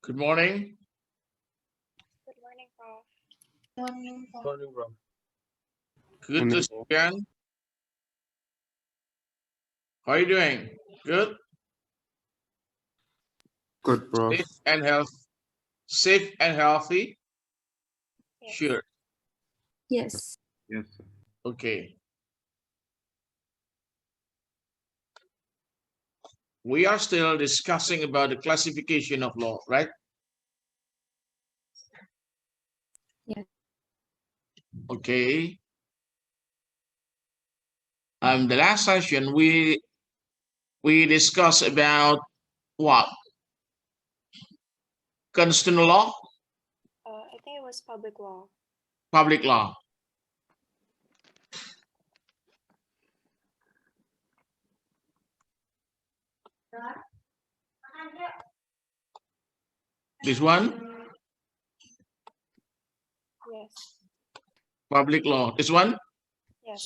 Good morning. Good morning, Prof. Morning, bro. Good to see you again. How are you doing? Good? Good, bro. Safe and healthy? Safe and healthy? Yes. Sure. Yes. Yes, sir. Okay. We are still discussing about the classification of law, right? Yes. Okay. The last session we discussed about what? Constitutional law, I think it was public law. public law. This one, Yes. public law. This one, Yes.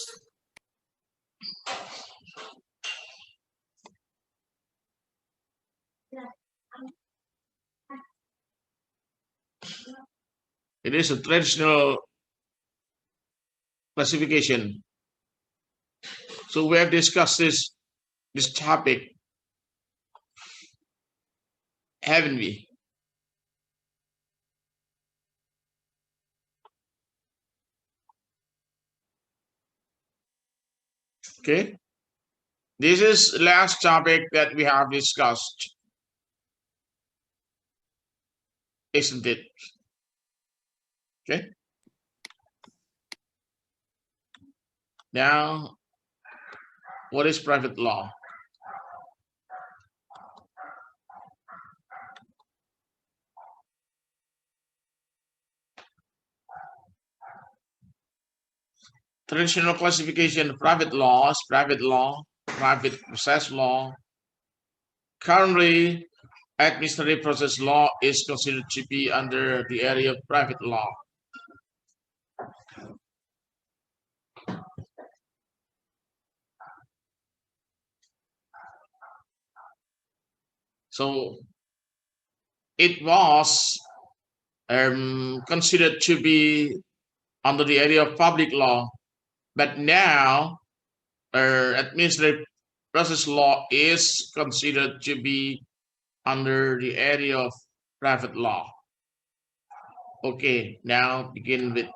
it is a traditional classification. So we have discussed this topic, haven't we? Okay. This is last topic that we have discussed, isn't it? Okay. Now, what is private law? Traditional classification: private laws, private process law. Currently, administrative process law is considered to be under the area of private law. So it was considered to be under the area of public law, but now administrative process law is considered to be under the area of private law. Okay, now begin with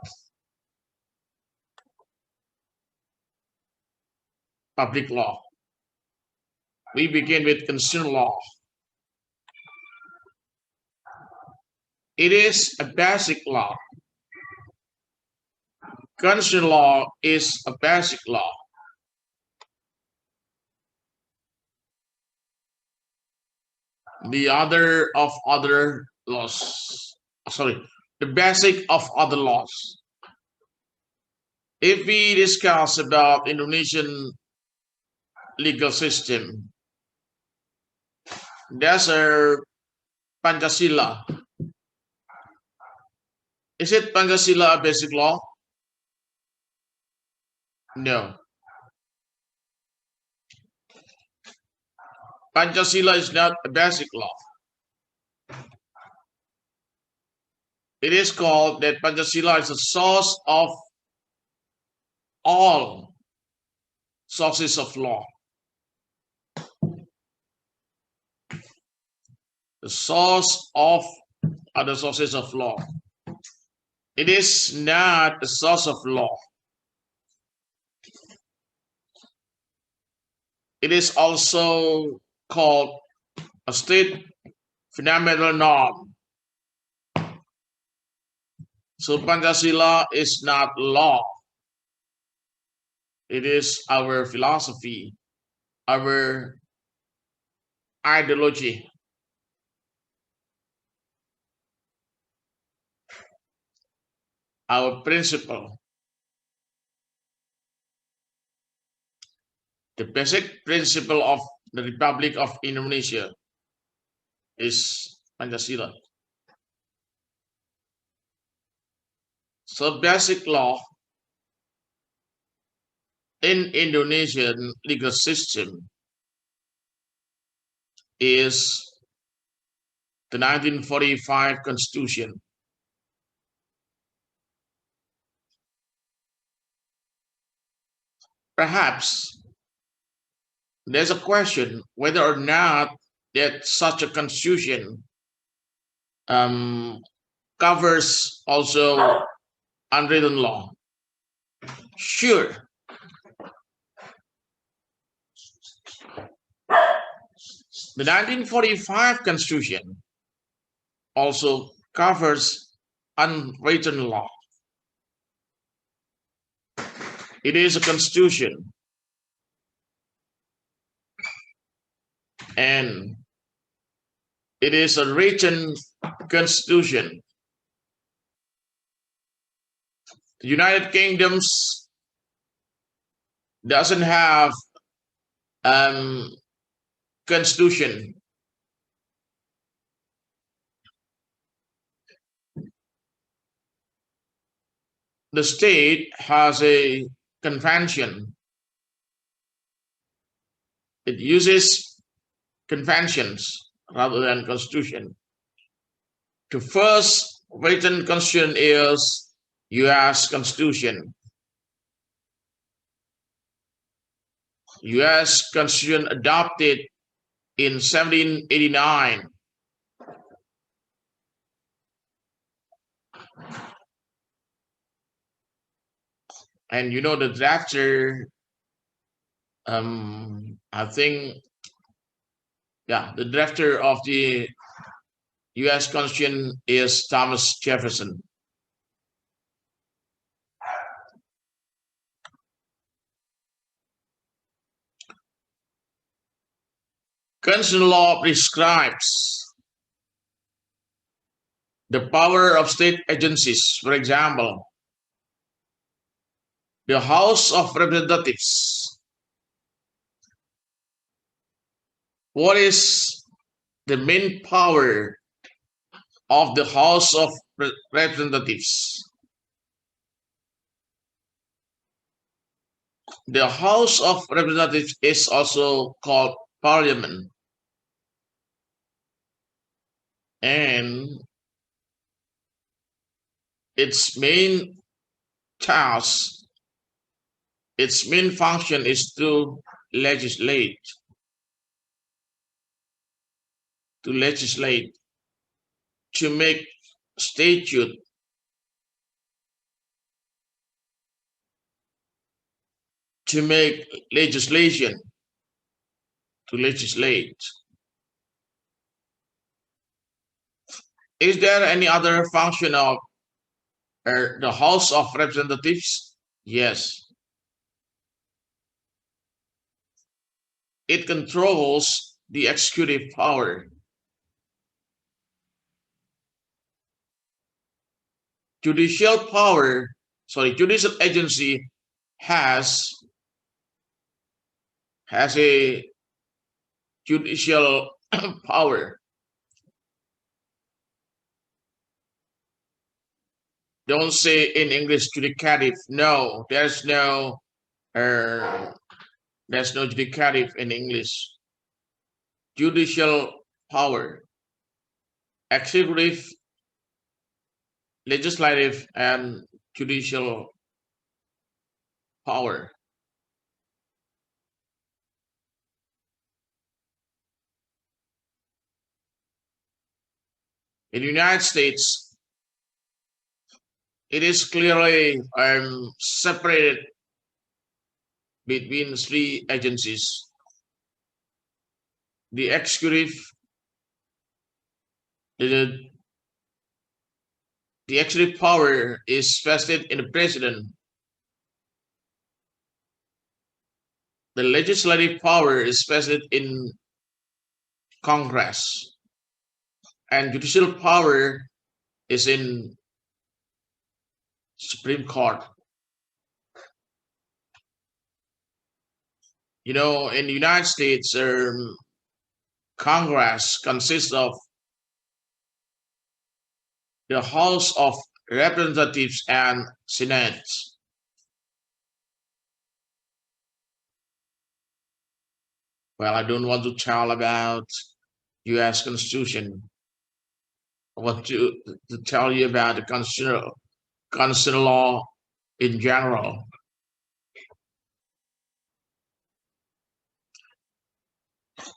public law. We begin with consumer law. It is a basic law. Consumer law is a basic law. The other laws. Sorry, the basic of other laws. If we discuss about Indonesian legal system, there's a Pancasila. Is it Pancasila a basic law? No. Pancasila is not a basic law. It is called that Pancasila is the source of all sources of law. The source of other sources of law. It is not a source of law. It is also called a state fundamental norm. So Pancasila is not law. It is our philosophy, our ideology. Our principle. The basic principle of the Republic of Indonesia is Pancasila. So basic law in Indonesian legal system is the 1945 Constitution. Perhaps there's a question whether or not that such a constitution covers also unwritten law. Sure. The 1945 Constitution also covers unwritten law. It is a constitution, and it is a written constitution. The United Kingdom's doesn't have constitution. The state has a convention. It uses conventions rather than constitution. The first written constitution is U.S. Constitution. U.S. Constitution adopted in 1789. And you know the drafter, I think, yeah, the drafter of the U.S. Constitution is Thomas Jefferson. Constitutional law prescribes the power of state agencies. For example, the House of Representatives. What is the main power of the House of Representatives? The House of Representatives is also called Parliament. And its main task, its main function is to legislate. To legislate, to make statute, to make legislation, to legislate. Is there any other function of the House of Representatives? Yes. It controls the executive power. Judicial agency has a judicial power. Don't say in English judicative. No, there's no judicative in English. Judicial power, executive, legislative, and judicial power. In the United States, it is clearly separated between three agencies. The executive, the executive power is vested in the president. The legislative power is vested in Congress. And judicial power is in Supreme Court. You know, in the United States, Congress consists of the House of Representatives and Senate. Well, I don't want to tell about U.S. Constitution. want to tell you about the constitutional law in general.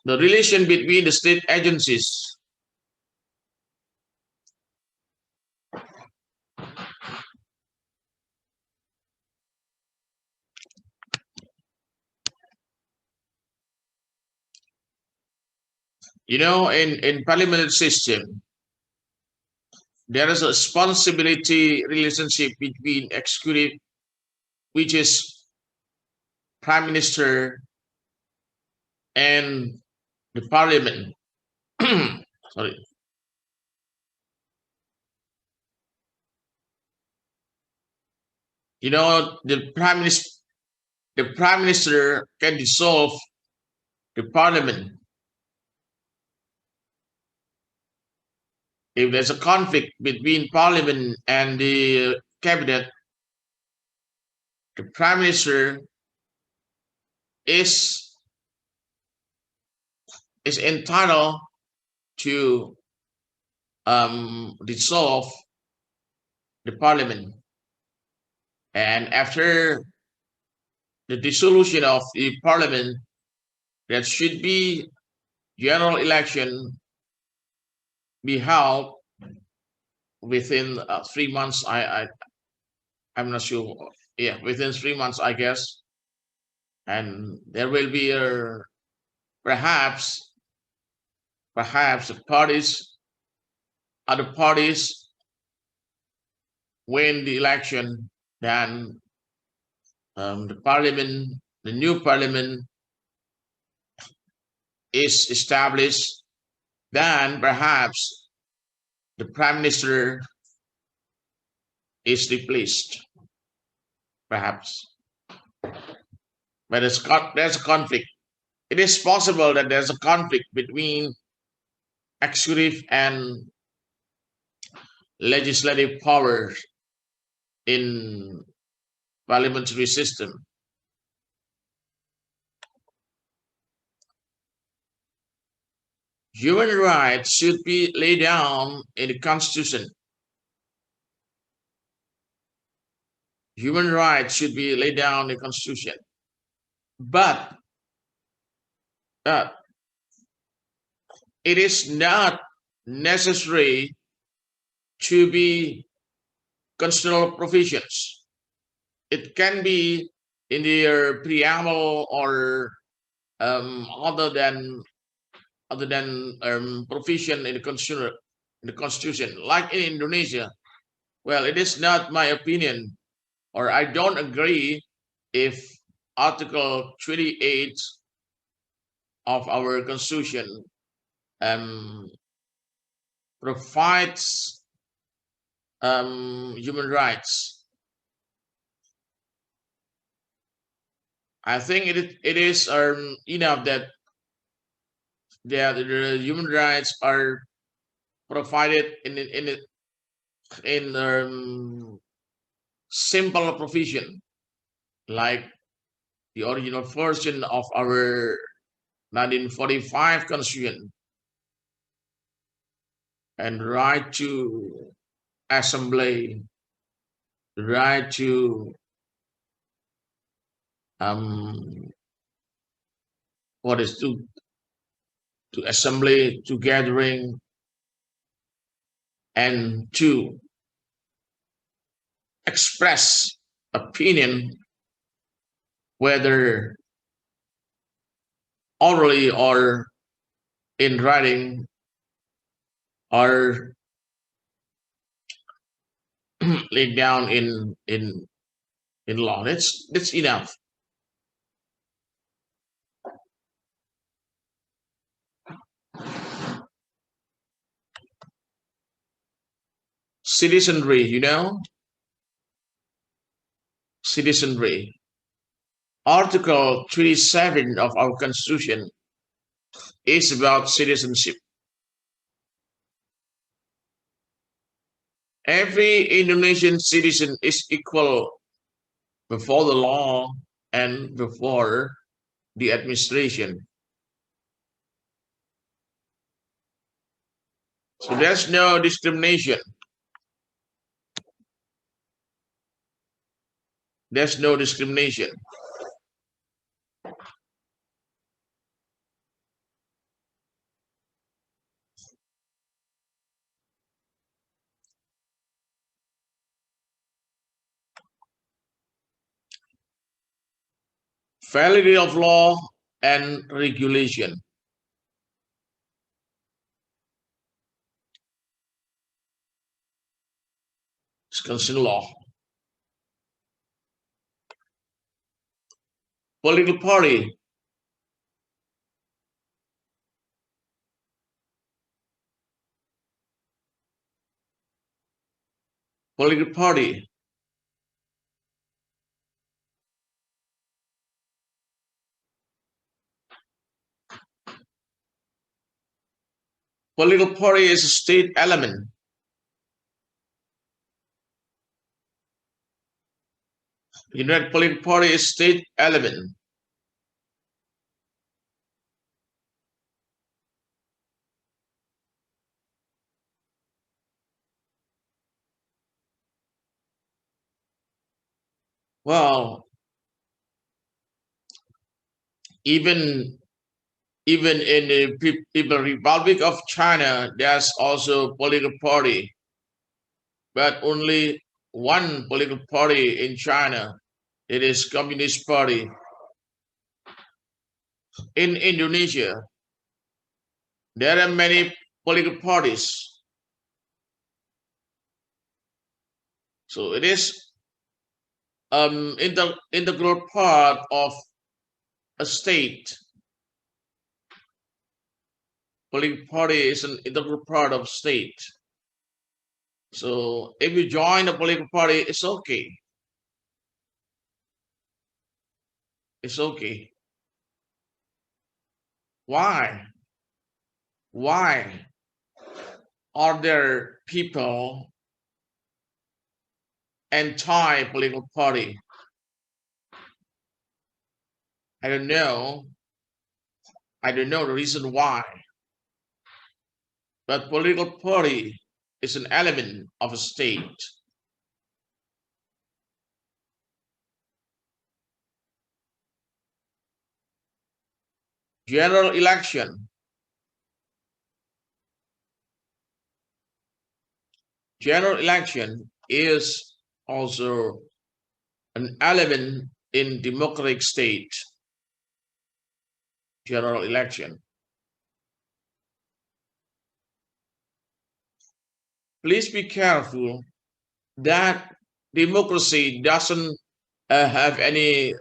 The relation between the state agencies. You know, in parliamentary system, there is a responsibility relationship between executive, which is prime minister, and the parliament. Sorry. You know, the prime minister can dissolve the parliament if there's a conflict between parliament and the cabinet. The prime minister is entitled to dissolve the parliament, and after the dissolution of the parliament, there should be general election be held within 3 months. I'm not sure. Yeah, within 3 months, I guess, and there will be perhaps the other parties win the election, then the new parliament is established, then perhaps the prime minister is replaced, perhaps. But there's a conflict. It is possible that there's a conflict between executive and legislative powers in parliamentary system. Human rights should be laid down in the Constitution. Human rights should be laid down in the Constitution. But it is not necessary to be constitutional provisions. It can be in the preamble or other than provision in the constitution, like in Indonesia. Well, it is not my opinion, or I don't agree if Article 28 of our constitution provides human rights. I think it is enough that the human rights are provided in simple provision, like the original version of our 1945 Constitution, and right to assembly, right to to assembly, to gathering, and to express opinion, whether orally or in writing, or laid down in law. That's enough. Citizenry, you know, citizenry. Article 27 of our Constitution is about citizenship. Every Indonesian citizen is equal before the law and before the administration. So there's no discrimination. There's no discrimination. Validity of law and regulation. Constitutional law. Political party. Political party. Political party is a state element. You know, political party is state element. Well, even in the People Republic of China, there's also political party, but only one political party in China. It is Communist Party. In Indonesia, there are many political parties. So it is integral part of a state. Political party is an integral part of state. So if you join a political party, it's okay. It's okay. Why? Why are there people anti-political party? I don't know. I don't know the reason why. But political party is an element of a state. General election. General election is also an element in democratic state. General election. Please be careful that democracy doesn't have any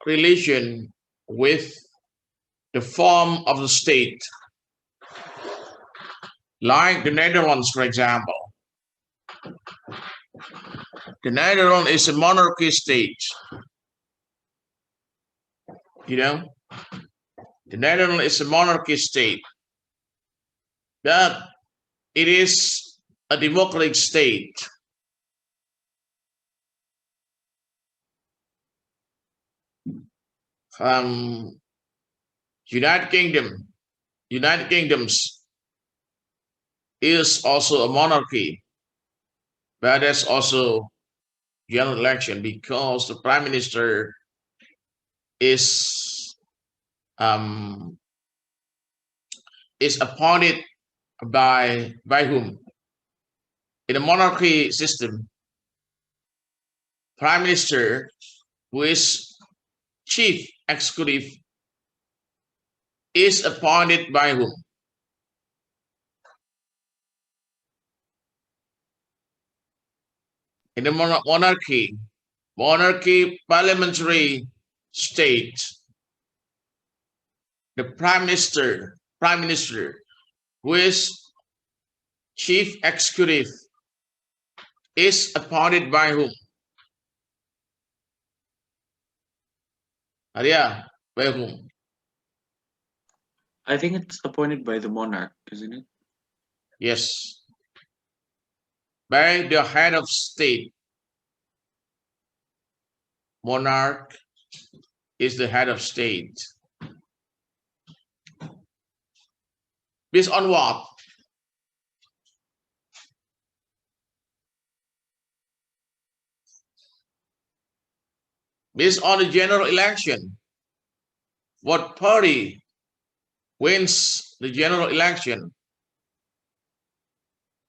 relation with the form of the state. Like the Netherlands, for example. The Netherlands is a monarchy state. You know, the Netherlands is a monarchy state. But it is a democratic state. United Kingdoms is also a monarchy, but there's also general election because the prime minister is appointed by whom? In a monarchy system, prime minister, who is chief executive, is appointed by whom? In a monarchy parliamentary state, the prime minister, who is chief executive, is appointed by whom? Arya, by whom? I think it's appointed by the monarch, isn't it? Yes. By the head of state. Monarch is the head of state. Based on what? Based on the general election. What party wins the general election?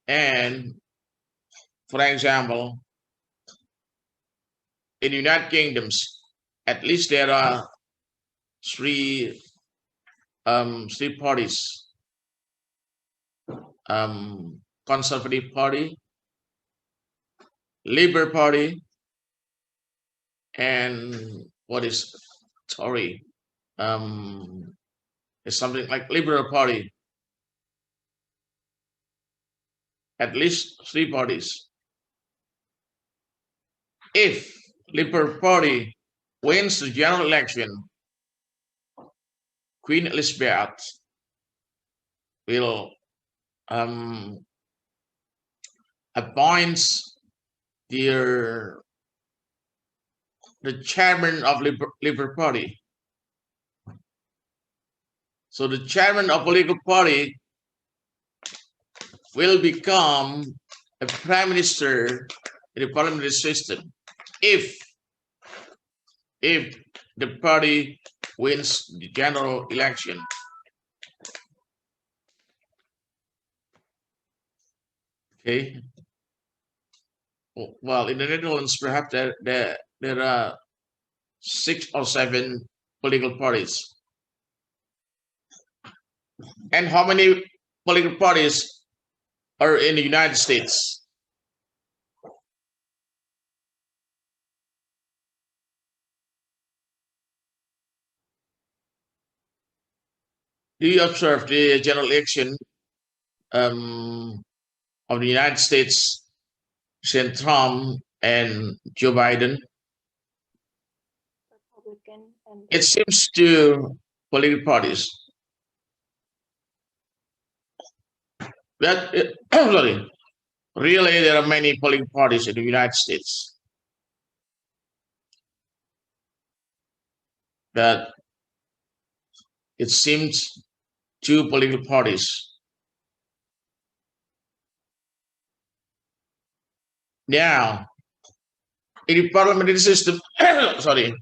And for example, in the United Kingdoms, at least there are three parties. Conservative Party, Labour Party, and what is Tory? It's something like Liberal Party. At least three parties. If Liberal Party wins the general election, Queen Elizabeth will appoints the chairman of Liberal Party. So the chairman of political party will become a prime minister in the parliamentary system if the party wins the general election. Okay. Well, in the Netherlands, perhaps there are 6 or 7 political parties. And how many political parties are in the United States? Do you observe the general election of the United States, President Trump and Joe Biden? Republican and It seems to political parties. But sorry, really, there are many political parties in the United States. But it seems 2 political parties. Now, in the parliamentary system, sorry,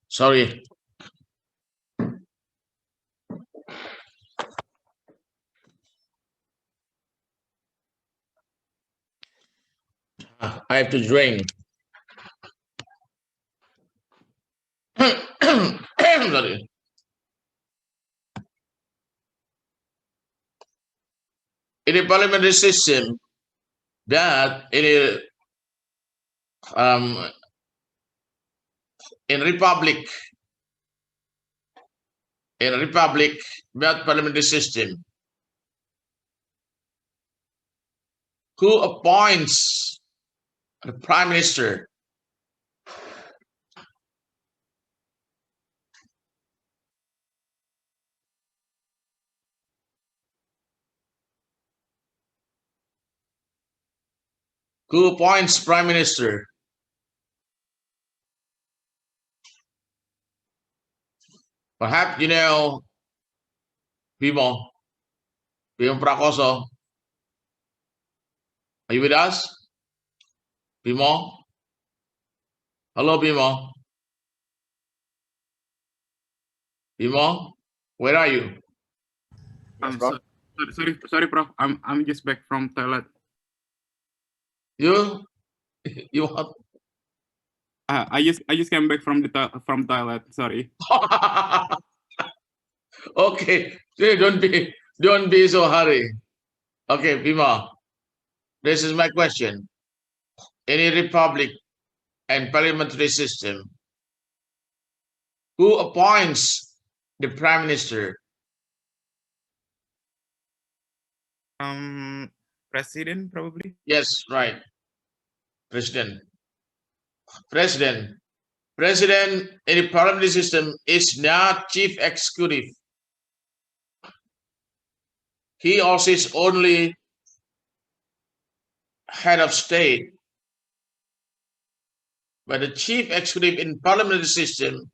sorry. I have to drink. Sorry. In a parliamentary system, that in republic, that parliamentary system, who appoints the prime minister? Who appoints prime minister? Perhaps you know Bimo Prakoso. Are you with us? Bimo? Hello, Bimo. Bimo, where are you? Yes, Prof. Sorry, Prof. I'm just back from toilet. You what? I just came back from from toilet. Sorry. Okay, don't be so hurry. Okay, Bima, this is my question. In a republic and parliamentary system, who appoints the prime minister? President probably. Yes, right. President in the parliamentary system is not chief executive. He or she is only head of state, but the chief executive in parliamentary system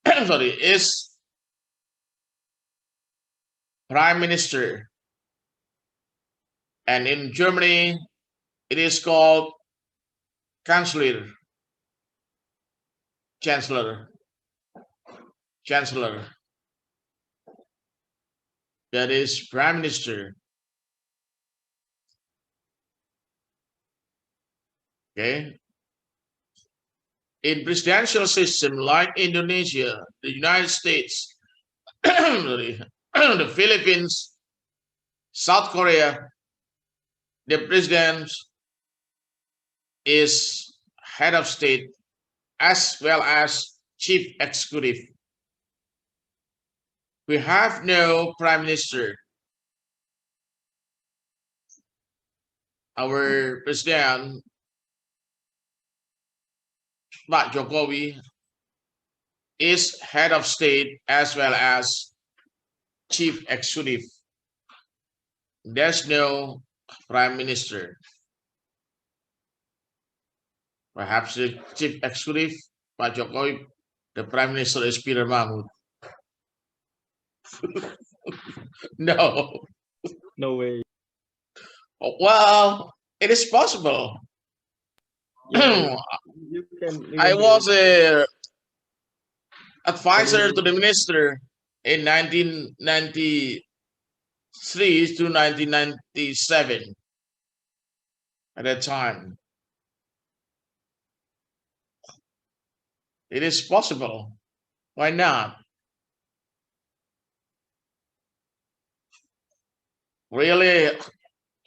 is prime minister, and in Germany it is called chancellor. That is prime minister. Okay. In presidential system like Indonesia, the United States, the Philippines, South Korea, the president is head of state as well as chief executive. We have no prime minister. Our president, Pak Jokowi, is head of state as well as chief executive. There's no prime minister. Perhaps the chief executive, Pak Jokowi, the prime minister is Peter Mahmud. No. No way. Well, it is possible. Yeah, you can. I was a advisor to the minister in 1993 to 1997 at that time. It is possible. Why not? Really?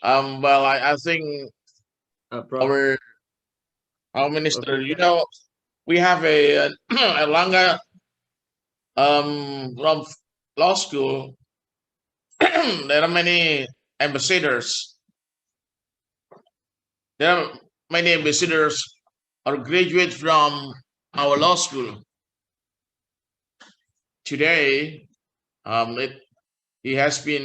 Well, I think Prof. our minister, you know, we have a Langa from law school. There are many ambassadors. There are many ambassadors or graduates from our law school. Today, he has just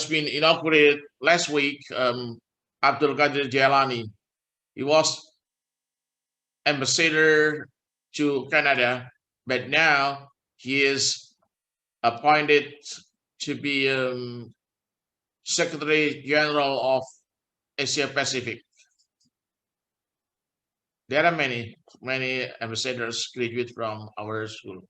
been inaugurated last week. Abdul Qadir Jailani, he was ambassador to Canada, but now he is appointed to be Secretary General of Asia Pacific. There are many ambassadors graduate from our school.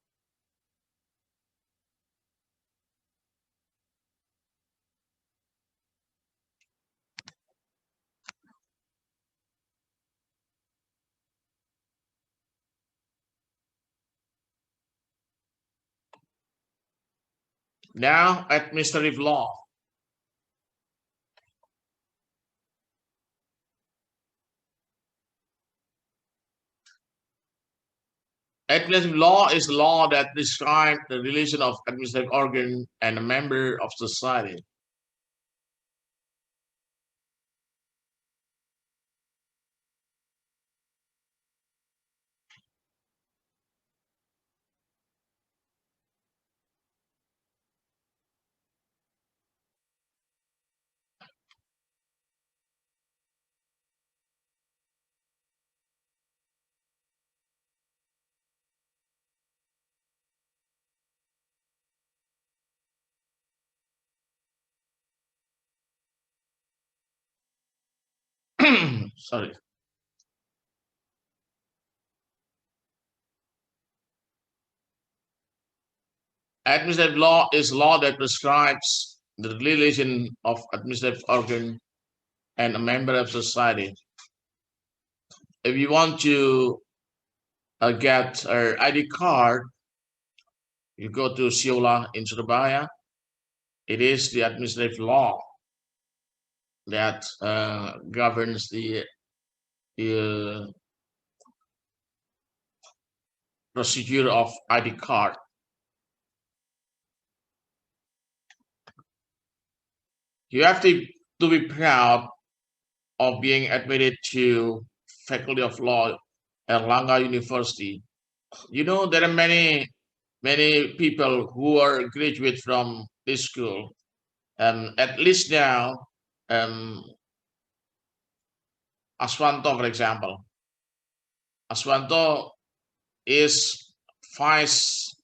Now, administrative law. Administrative law is law that describes the relation of administrative organ and a member of society. Sorry. Administrative law is law that prescribes the relation of administrative organ and a member of society. If you want to get an ID card, you go to Siola in Surabaya. It is the administrative law that governs the procedure of ID card. You have to be proud of being admitted to Faculty of Law at Langa University. You know, there are many people who are graduate from this school. At least now, Aswanto, for example. Aswanto is vice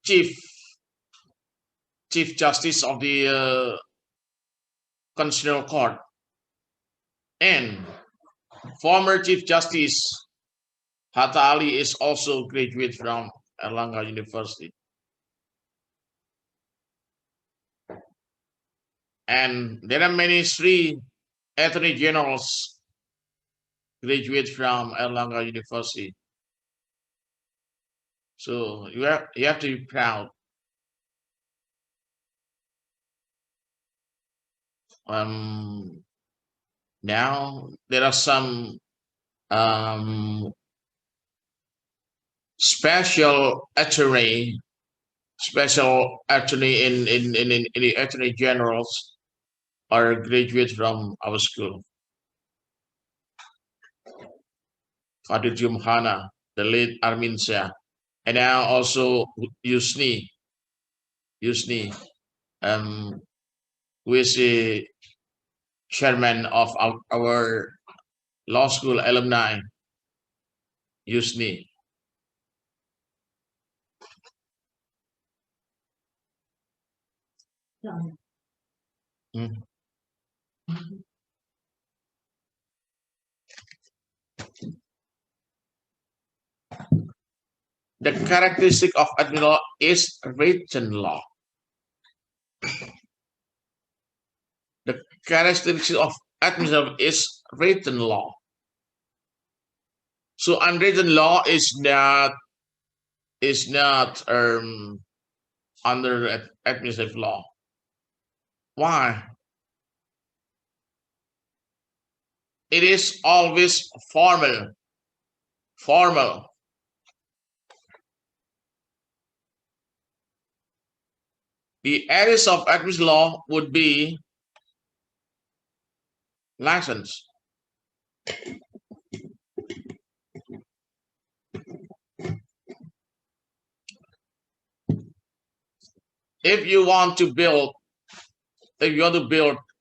chief justice of the Constitutional Court, and former Chief Justice Hatta Ali is also graduate from Erlangga University. And there are many three attorney generals graduate from Erlangga University. So you have to be proud. Now there are some special attorney in the attorney generals are graduates from our school. Fadil Jumhana, the late Armin Shah, and now also Yusni, who is the chairman of our law school alumni, Yusni. The characteristic of admin law is written law. The characteristic of administrative is written law. So unwritten law is not under administrative law. Why? It is always formal. The areas of administrative law would be license, if you want to build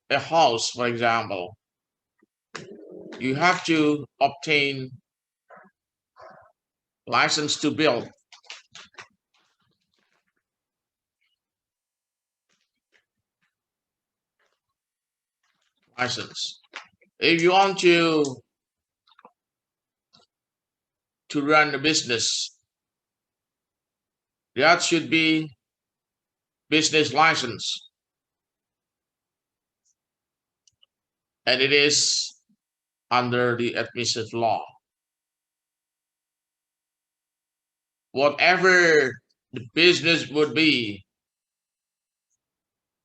a house, for example, you have to obtain license to build. License. If you want to run a business, that should be business license, and it is under the administrative law. Whatever the business would be,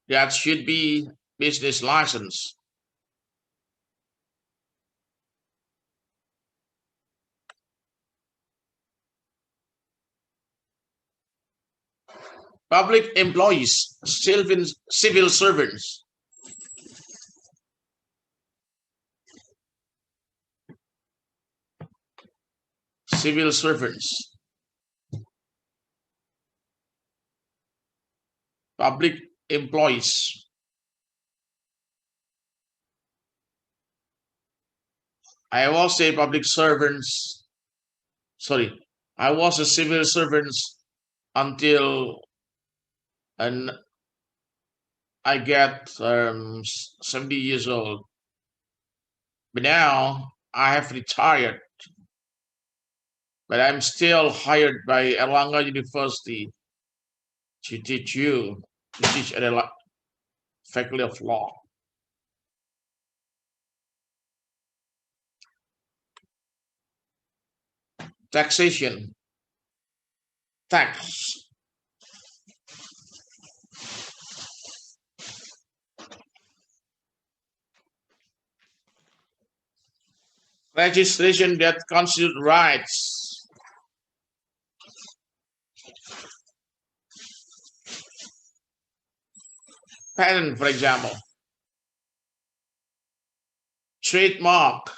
that should be business license. Public employees, civil servants. Civil servants. Public employees. I was a public servants. Sorry, I was a civil servant until I get 70 years old. But now I have retired. But I'm still hired by Erlangga University to teach at the Faculty of Law. Taxation. Tax. Registration that constitute rights. Patent, for example. Trademark.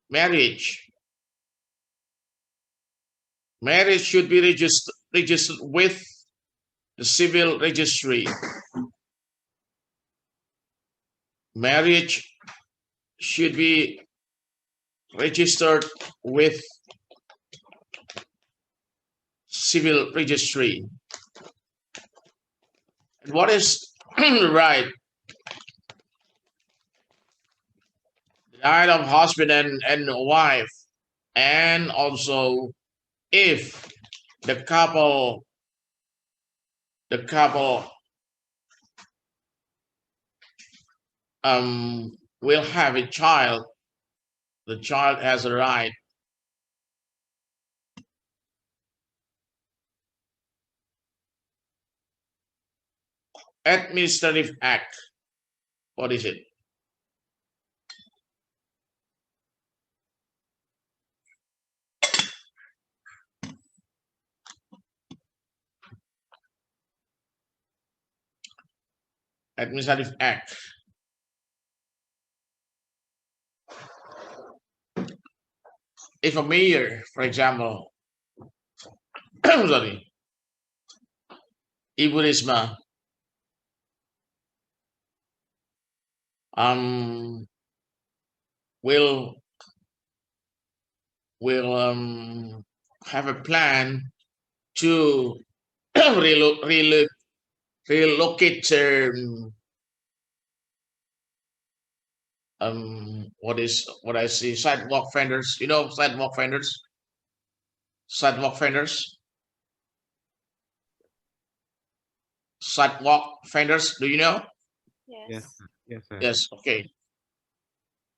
Marriage. marriage should be registered with the civil registry. Marriage should be registered with civil registry. And what is right? The right of husband and wife, and also if the couple will have a child, the child has a right. Administrative Act. What is it? Administrative Act. If a mayor, for example, sorry, Ibu Risma, will have a plan to relocate what I see, sidewalk vendors. You know sidewalk vendors? Sidewalk vendors. Sidewalk vendors. Do you know? Yes. Yes, sir. Yes. Okay.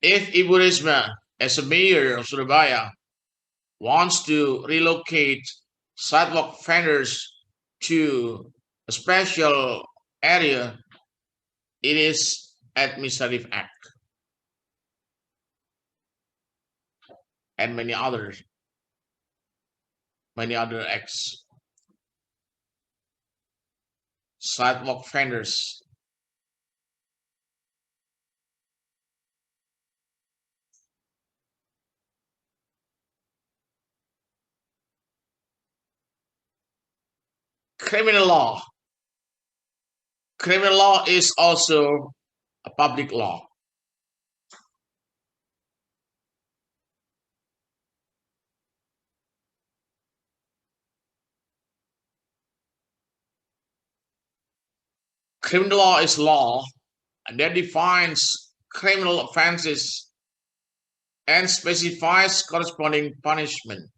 If Ibu Risma, as a mayor of Surabaya, wants to relocate sidewalk vendors to a special area, it is Administrative Act and many other acts. Sidewalk vendors. Criminal law. Criminal law is also a public law. Criminal law is law that defines criminal offenses and specifies corresponding punishment.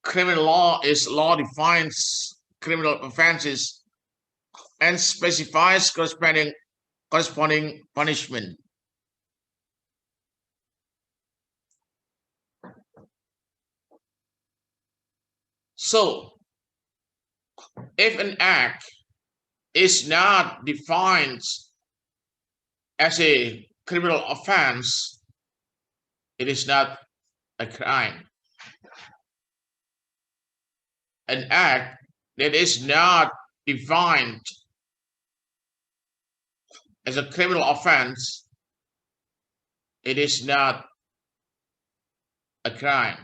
Criminal law is law defines criminal offenses and specifies corresponding punishment. So, if an act is not defined as a criminal offense, it is not a crime. An act that is not defined as a criminal offense, it is not a crime.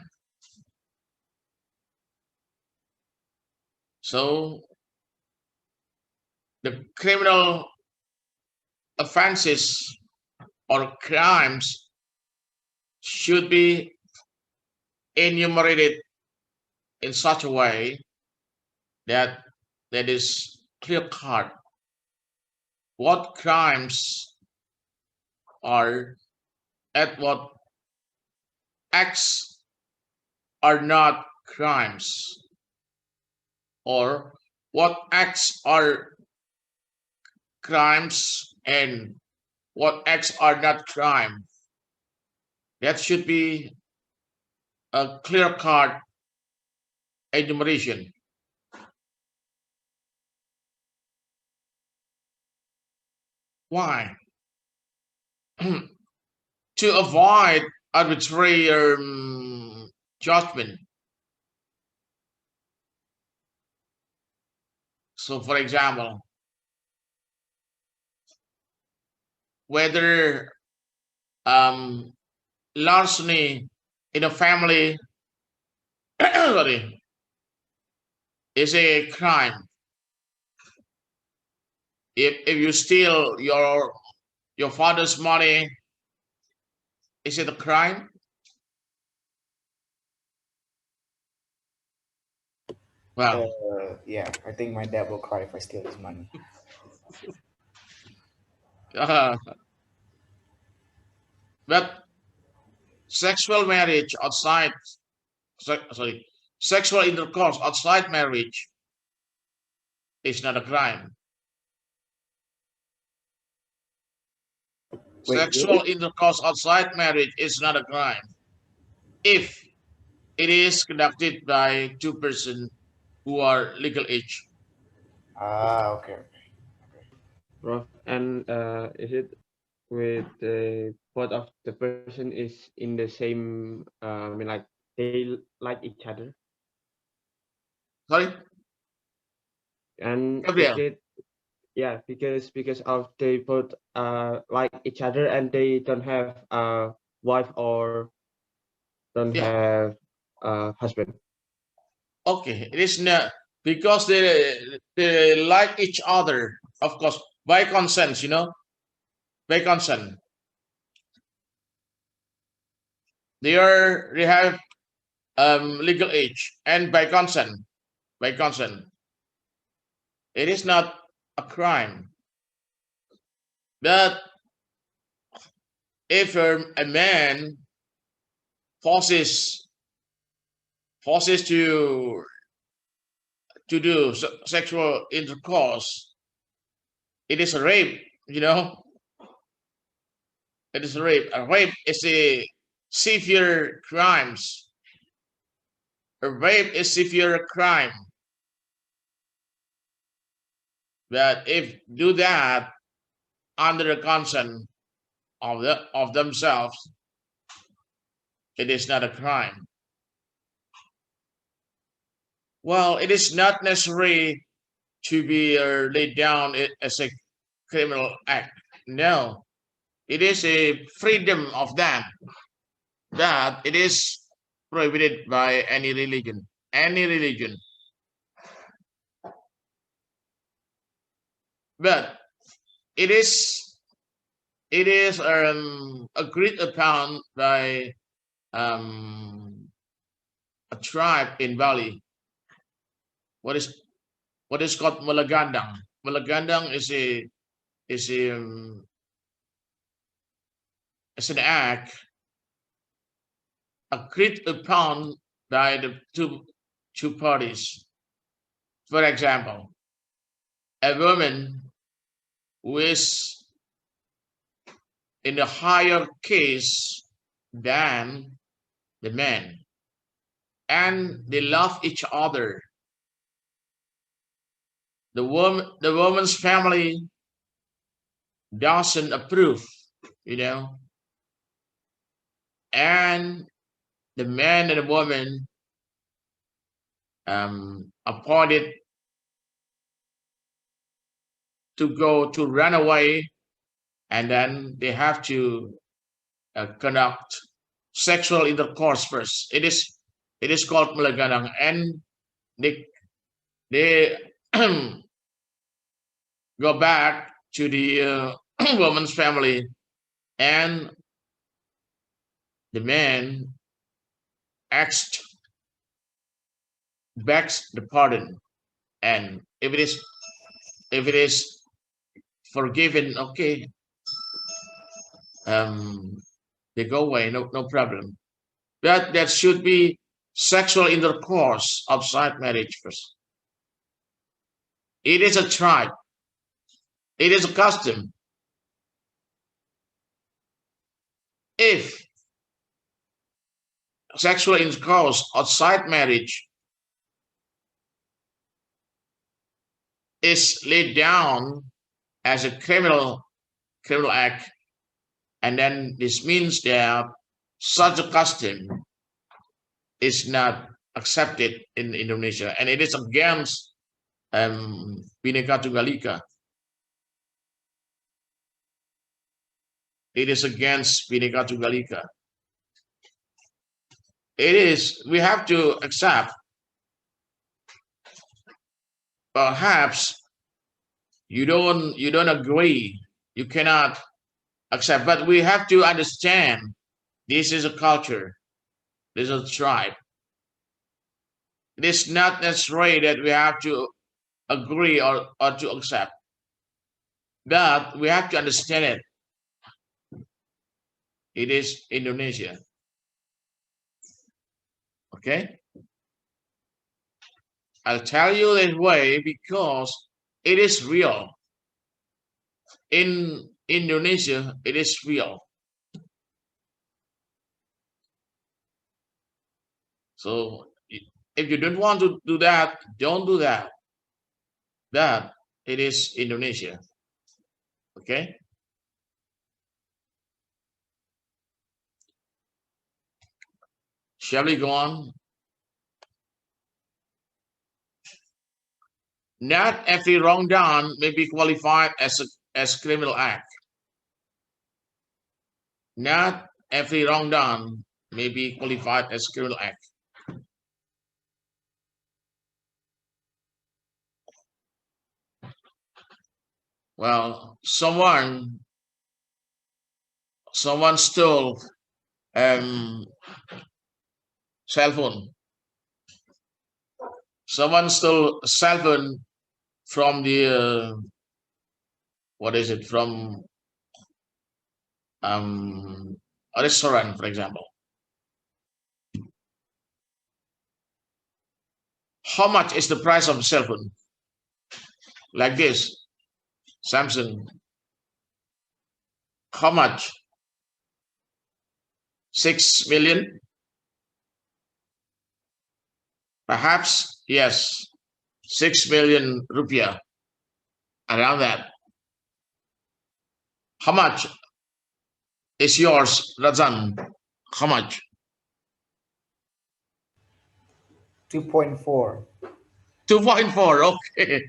So the criminal offenses or crimes should be enumerated in such a way that is clear-cut what crimes are and what acts are not crimes, or what acts are crimes and what acts are not crime. That should be a clear-cut enumeration. Why? To avoid arbitrary judgment. So, for example, whether larceny in a family sorry, is a crime. If you steal your father's money, is it a crime? Well, Yeah, I think my dad will cry if I steal his money. but sexual marriage outside, sorry, sexual intercourse outside marriage is not a crime. Wait, Sexual really? intercourse outside marriage is not a crime if it is conducted by two persons who are legal age. Ah, okay. Prof, and is it with both of the person is in the same? I mean, like they like each other, Sorry, and is Gabriel. it? Yeah, because of they both like each other and they don't have a wife or don't Yeah. have a husband. Okay, it is not because they like each other, of course, by consent, by consent. They have legal age and by consent. It is not a crime. But if a man forces to do sexual intercourse, it is a rape. It is a rape. A rape is a severe crimes. A rape is severe crime. But if do that under the consent of themselves, it is not a crime. Well, it is not necessary to be laid down as a criminal act. No, it is a freedom of that it is prohibited by any religion. But it is agreed upon by a tribe in Bali. What is called Malagandang. Malagandang is an act agreed upon by the two parties. For example, a woman who is in a higher case than the man, and they love each other. The woman's family doesn't approve, and the man and the woman appointed to run away, and then they have to conduct sexual intercourse first. It is called Malaganang, and they go back to the woman's family, and the man begs the pardon, and if it is forgiven, okay, they go away, no problem. But that should be sexual intercourse outside marriage first. It is a tribe. It is a custom. If sexual intercourse outside marriage is laid down as a criminal act, and then this means that such a custom is not accepted in Indonesia, and it is against Bhinneka Tunggal Ika. it is against Bhinneka Tunggal Ika. It is, we have to accept, perhaps you don't agree, you cannot accept, but we have to understand this is a culture, this is a tribe. It is not necessary that we have to agree or to accept, but we have to understand it. It is Indonesia. Okay? I'll tell you this way because it is real. In Indonesia, it is real. So if you don't want to do that, don't do that. But it is Indonesia. Okay? Shall we go on? Not every wrong done may be qualified as criminal act. Not every wrong done may be qualified as criminal act. Well, someone stole cell phone. Someone stole a cell phone from the what is it, from a restaurant, for example. How much is the price of the cell phone? Like this, Samsung. How much? 6 million? Perhaps, yes. 6 million rupiah. Around that. How much is yours, Razan? How much? 2.4. 2.4, okay.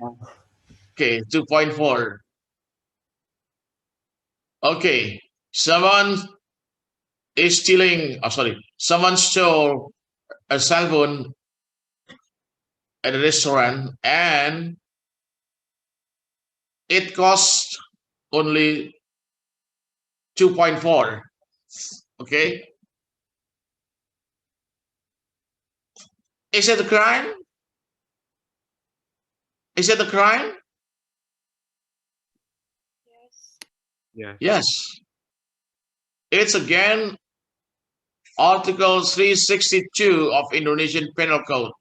Okay, 2.4. Okay, someone is stealing, someone stole a cell phone at a restaurant and it cost only 2.4. Okay. Is it a crime? Is it a crime? Yes. Yeah. Yes. It's again Article 362 of Indonesian Penal Code.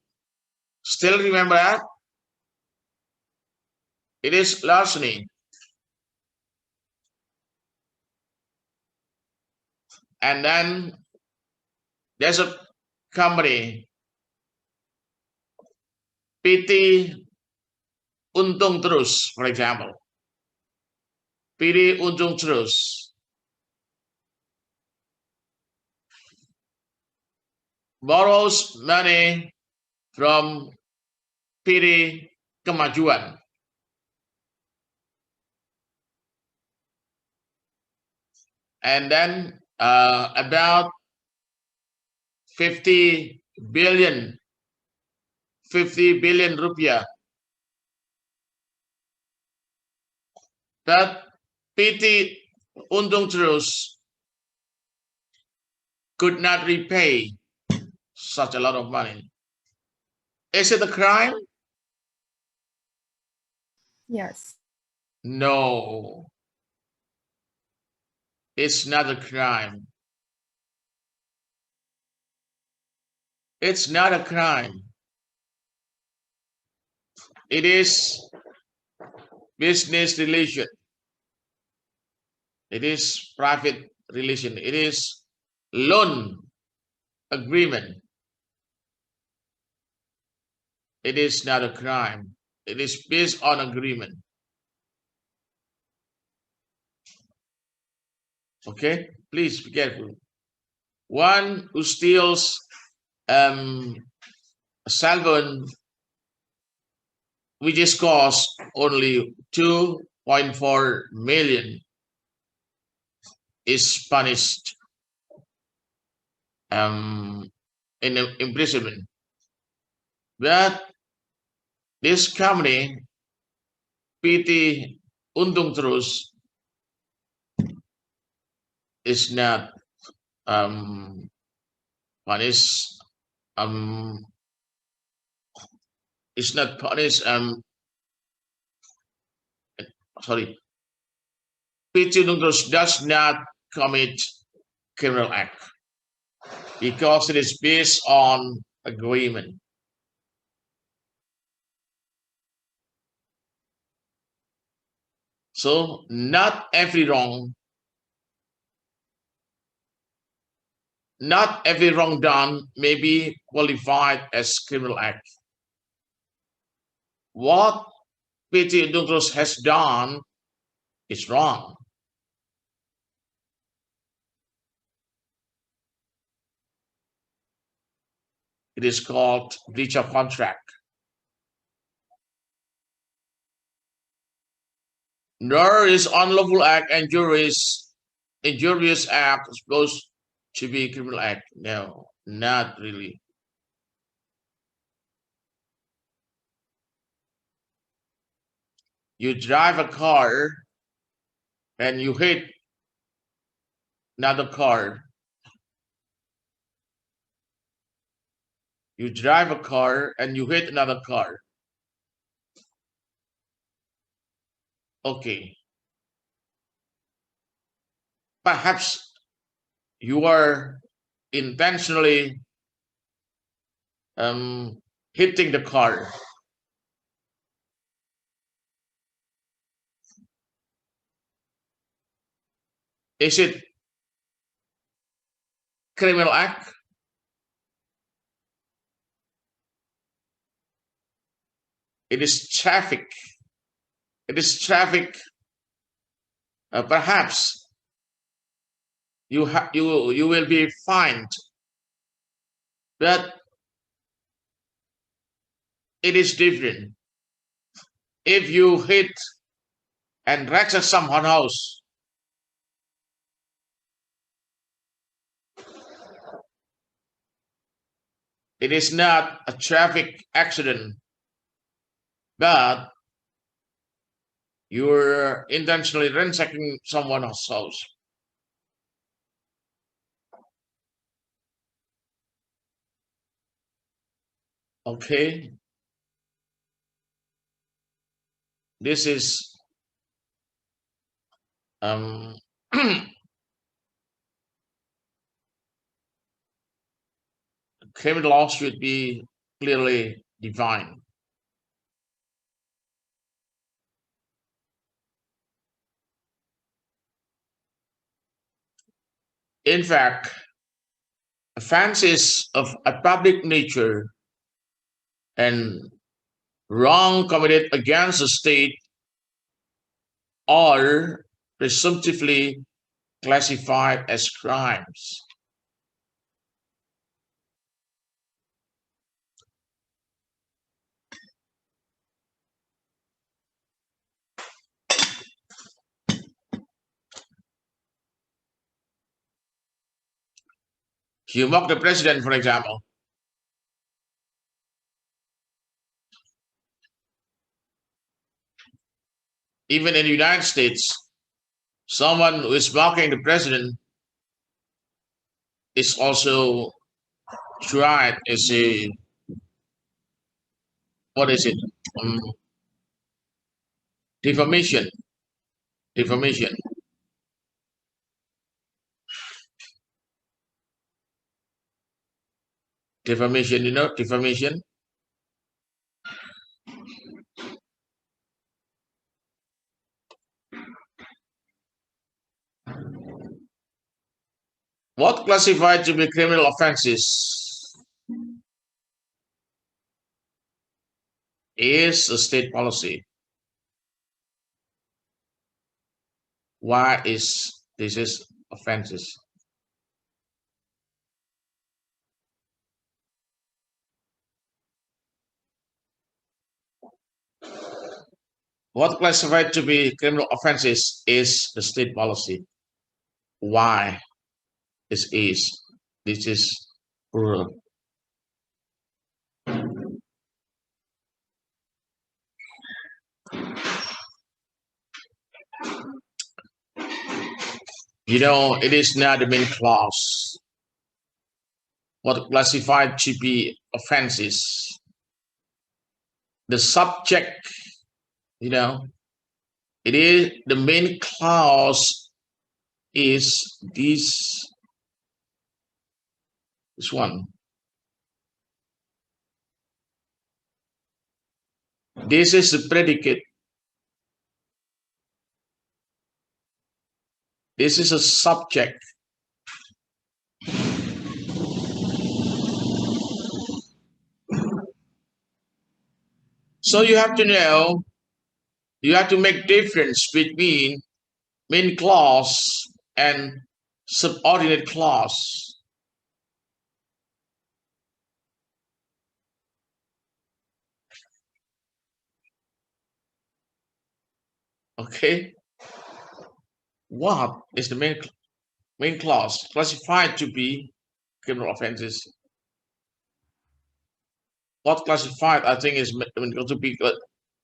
Still remember that? It is larceny. And then there's a company, PT Untung Terus, for example. PT Untung Terus borrows money from PT Kemajuan. And then about 50 billion rupiah. But PT Untung Terus could not repay such a lot of money. Is it a crime? Yes. No. It's not a crime. It's not a crime. It is business relation. It is private relation. It is loan agreement. It is not a crime. It is based on agreement. Okay, please be careful. One who steals a cell phone which is cost only 2.4 million. is punished in imprisonment. But this company, PT Untung Terus, is not punished. Is not punished. Sorry. PT Untung Terus does not commit criminal act because it is based on agreement. So not every wrong done may be qualified as criminal act. What PT Untung Terus has done is wrong. It is called breach of contract. Nor is unlawful act and injurious act supposed to be criminal act. No, not really. You drive a car and you hit another car. You drive a car and you hit another car. Okay. Perhaps you are intentionally hitting the car. Is it criminal act? It is traffic. It is traffic. Perhaps you will be fined, but it is different. If you hit and wreck someone's house, it is not a traffic accident, but you're intentionally ransacking someone's house. Okay. This is criminal law should be clearly defined. In fact, offenses of a public nature and wrong committed against the state are presumptively classified as crimes. You mock the president, for example. Even in the United States, someone who is mocking the president is also tried as a, what is it? Defamation. Defamation. Defamation, you know, defamation. What classified to be criminal offenses is a state policy. Why is this offenses? What classified to be criminal offenses is the state policy. Y is. This is plural. You know, it is not the main clause. What classified to be offenses? The subject, you know, it is the main clause is this one. This is the predicate. This is a subject. So you have to know, you have to make difference between main clause and subordinate clause. Okay. What is the main clause classified to be criminal offenses? What classified, I think, is going to be good.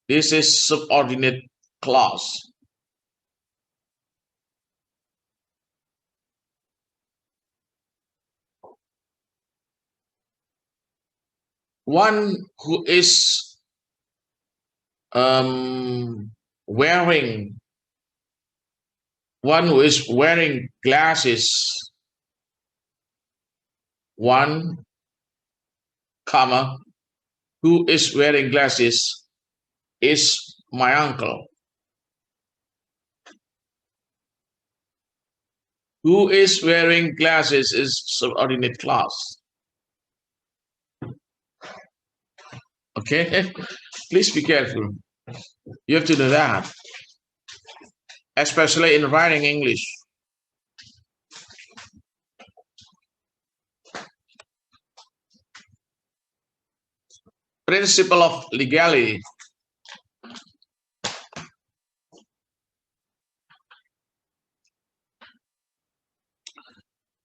This is subordinate clause. One who is wearing glasses, one comma, who is wearing glasses is my uncle. Who is wearing glasses is subordinate clause. Okay, please be careful. You have to know that, especially in writing English. Principle of legality.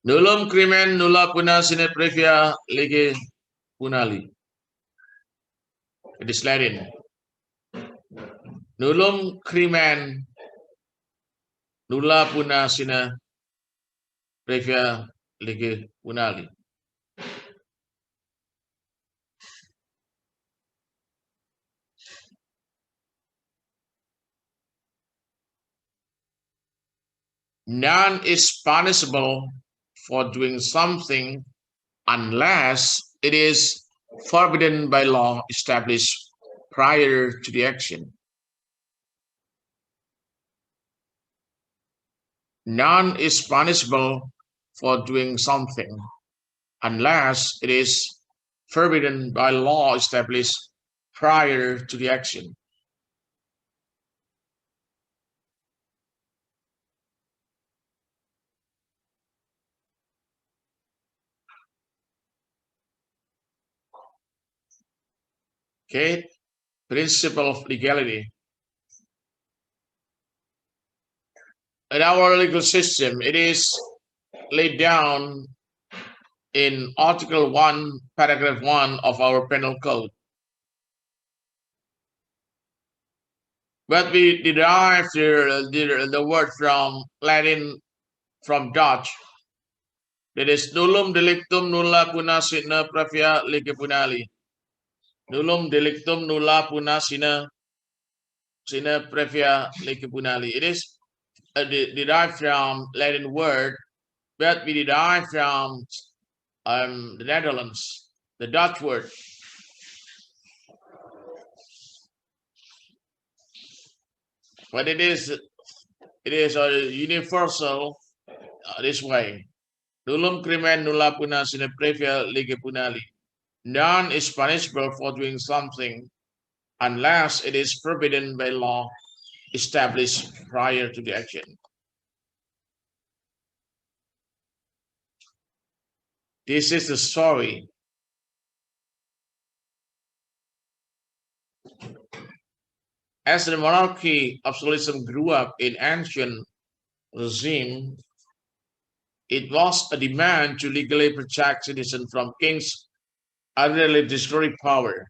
Nullum crimen nulla puna sine previa lege punali. It is Latin. Nullum crimen nulla puna sine previa lege punali. None is punishable for doing something unless it is forbidden by law established prior to the action. None is punishable for doing something unless it is forbidden by law established prior to the action. Okay, principle of legality. In our legal system, it is laid down in Article 1, Paragraph 1 of our Penal Code. But we derive the word from Latin, from Dutch. That is nullum delictum nulla puna sine previa lege punali. Nullum delictum nulla puna sine previa lege punali. It is derived from Latin word, but we derive from the Netherlands, the Dutch word. But it is a universal this way. Nullum crimen nulla puna sine previa lege punali. None is punishable for doing something unless it is forbidden by law established prior to the action. This is the story. As the monarchy absolutism grew up in ancient regime, It was a demand to legally protect citizens from kings' utterly destroying power.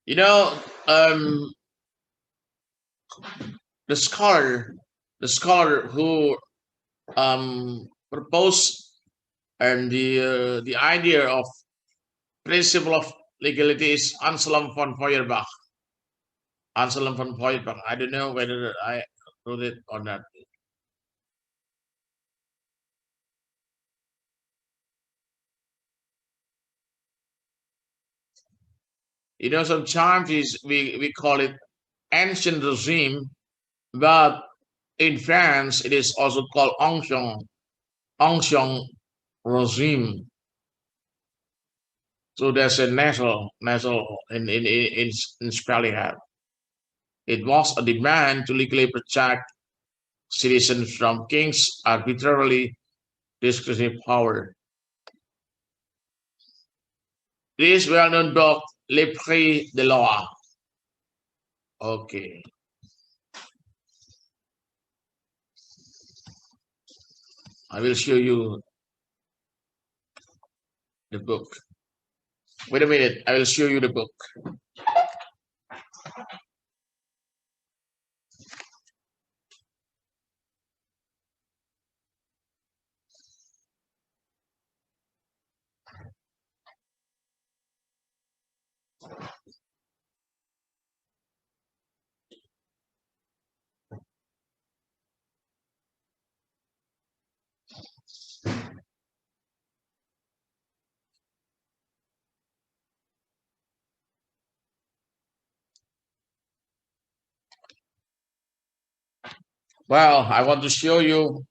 You know, the scholar who proposed and the idea of principle of legality is Anselm von Feuerbach. Anselm von Feuerbach. I don't know whether I wrote it or not. You know, sometimes we call it ancient regime, but in France it is also called ancient regime. So there's a national in spelling out. It was a demand to legally protect citizens from kings' arbitrarily discretionary power. This well-known book, Le Prix de Loi. Okay. I will show you the book. Wait a minute, I will show you the book. Well, I want to show you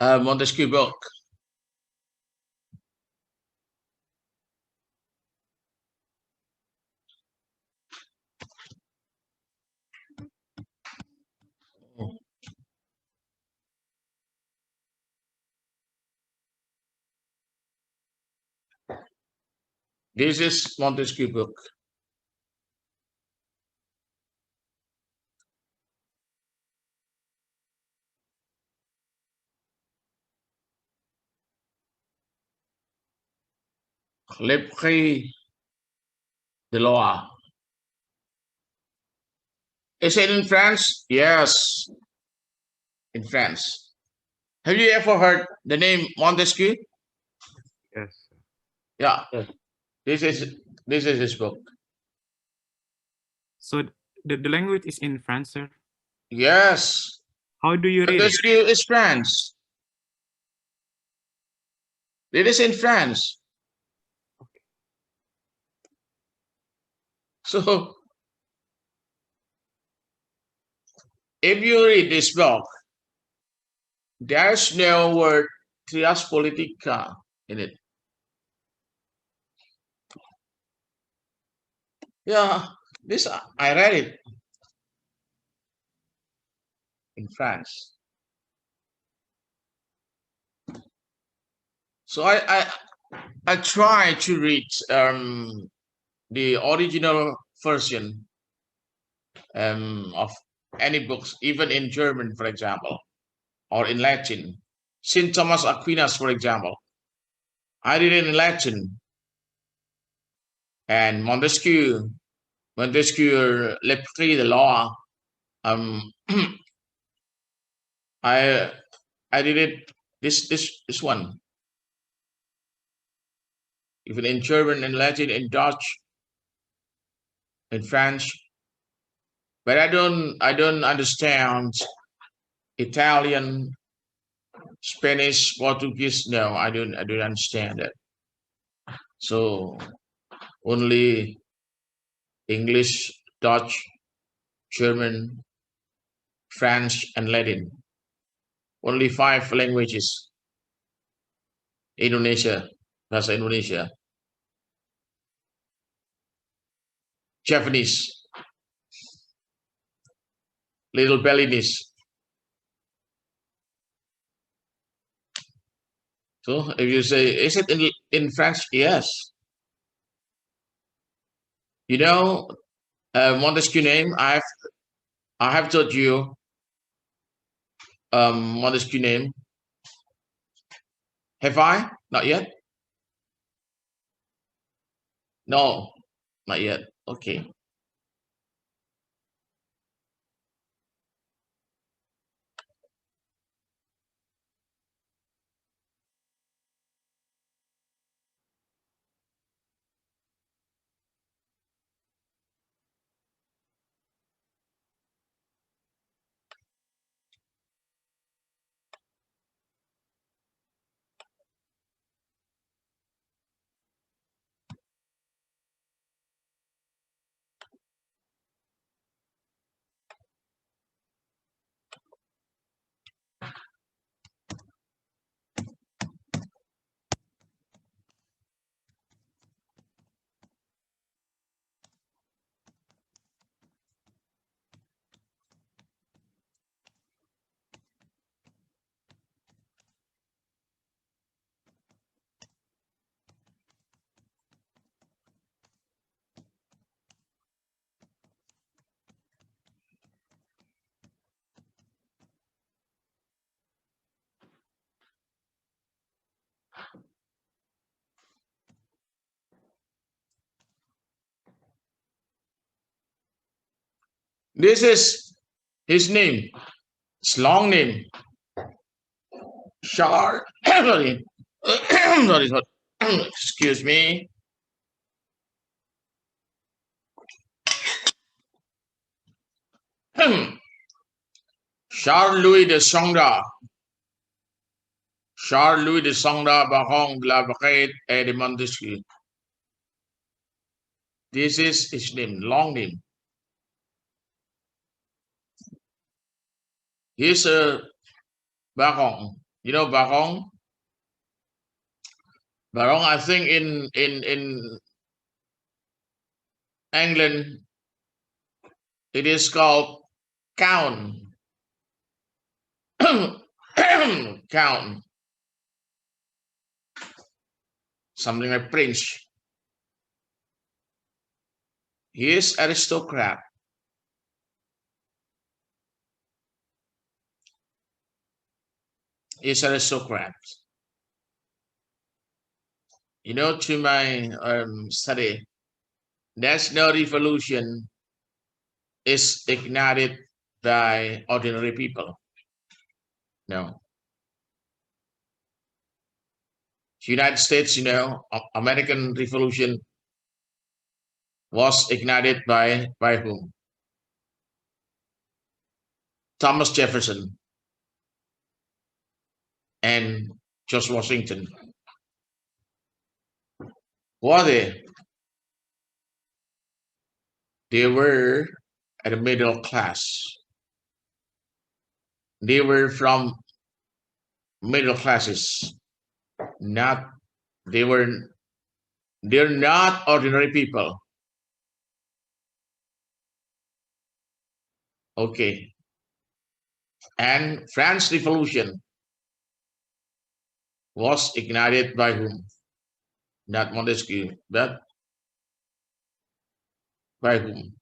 Montesquieu book. This is Montesquieu book. Le Prix de Loi. Is it in France? Yes, in France. Have you ever heard the name Montesquieu? Yes. Yeah. Yes. This is his book. So the language is in French, sir. Yes. How do you read it? Montesquieu is France. It is in France. So if you read this book, there's no word trias politica in it. Yeah, this I read it in France. So I try to read the original version of any books, even in German, for example, or in Latin. Saint Thomas Aquinas, for example, I read it in Latin. And Montesquieu, Le Prix de Loi, I did it this one, even in German, in Latin, in Dutch, in French, but I don't understand Italian, Spanish, Portuguese. No, I don't understand it. So only English, Dutch, German, French, and Latin. Only 5 languages. Indonesia, bahasa Indonesia. Japanese, little Balinese. So if you say, is it in French? Yes. You know, Montesquieu name, I have told you Montesquieu name? Have I? Not yet? No, not yet. Okay. This is his name. It's long name. Char. Sorry. Sorry. Excuse me. Charles Louis de Sonda. Charles Louis de Sonda Baron de la Barrette et de Montesquieu. This is his name, long name. He's a Baron. You know Baron? Baron, I think in England it is called Count. Count. Something like Prince. He is aristocrat. He is aristocrat. You know, to my study, national revolution is ignited by ordinary people. No. United States, you know, American Revolution was ignited by whom? Thomas Jefferson and George Washington. Who are they? They were at the middle class. They were from middle classes. They're not ordinary people. Okay. And French Revolution was ignited by whom? Not Montesquieu, but by whom?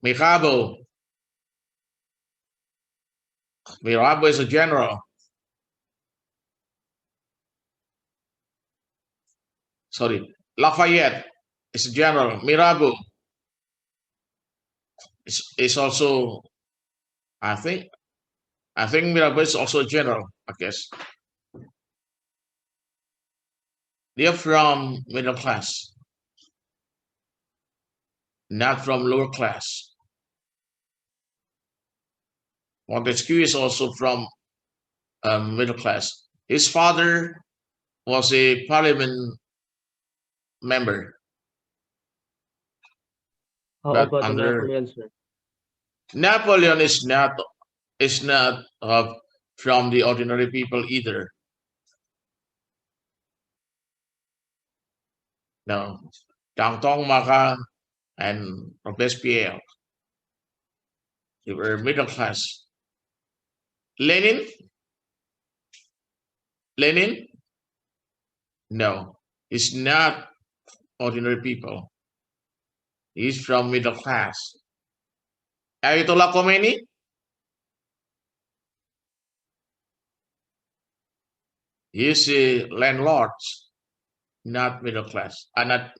Mirabeau. Mirabeau is a general. Sorry, Lafayette is a general. Mirabeau is also, I think Mirabeau is also a general, I guess. They are from middle class, not from lower class. Montesquieu is also from middle class. His father was a parliament member. How But about under Napoleon, sir? Napoleon is not from the ordinary people either. No, Tentang, Marat, and Robespierre, they were middle class. Lenin? No, he's not ordinary people. He's from middle class. Ayatollah Khomeini? He's a landlord, not middle class, not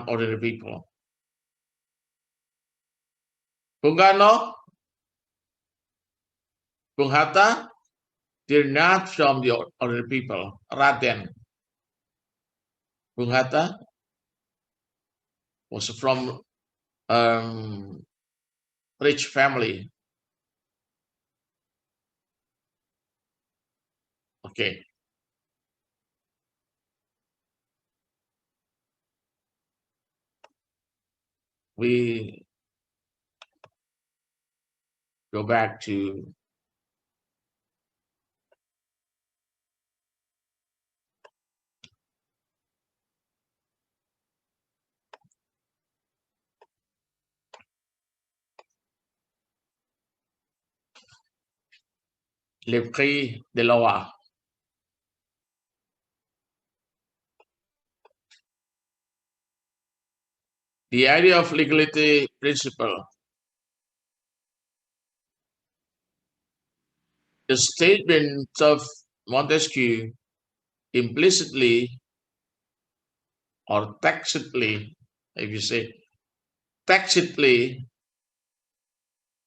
ordinary people. Bung Karno, Bung Hatta, they're not from the ordinary people. Raden, Bung Hatta was from rich family. Okay. We go back to Le Prix de Loi. The idea of legality principle. The statement of Montesquieu implicitly or tacitly, if you say tacitly,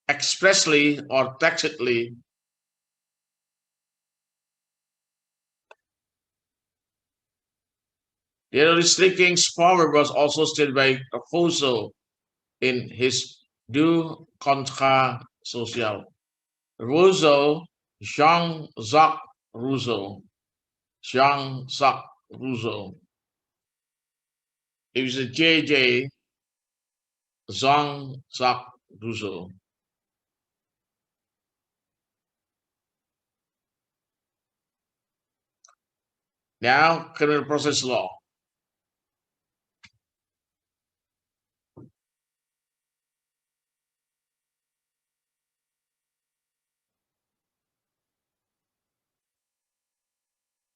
expressly or tacitly, the restricting power was also stated by Rousseau in his Du Contrat Social. Rousseau, Jean-Jacques Rousseau. Jean-Jacques Rousseau. It was a J.J. Jean-Jacques Rousseau. Now, criminal process law.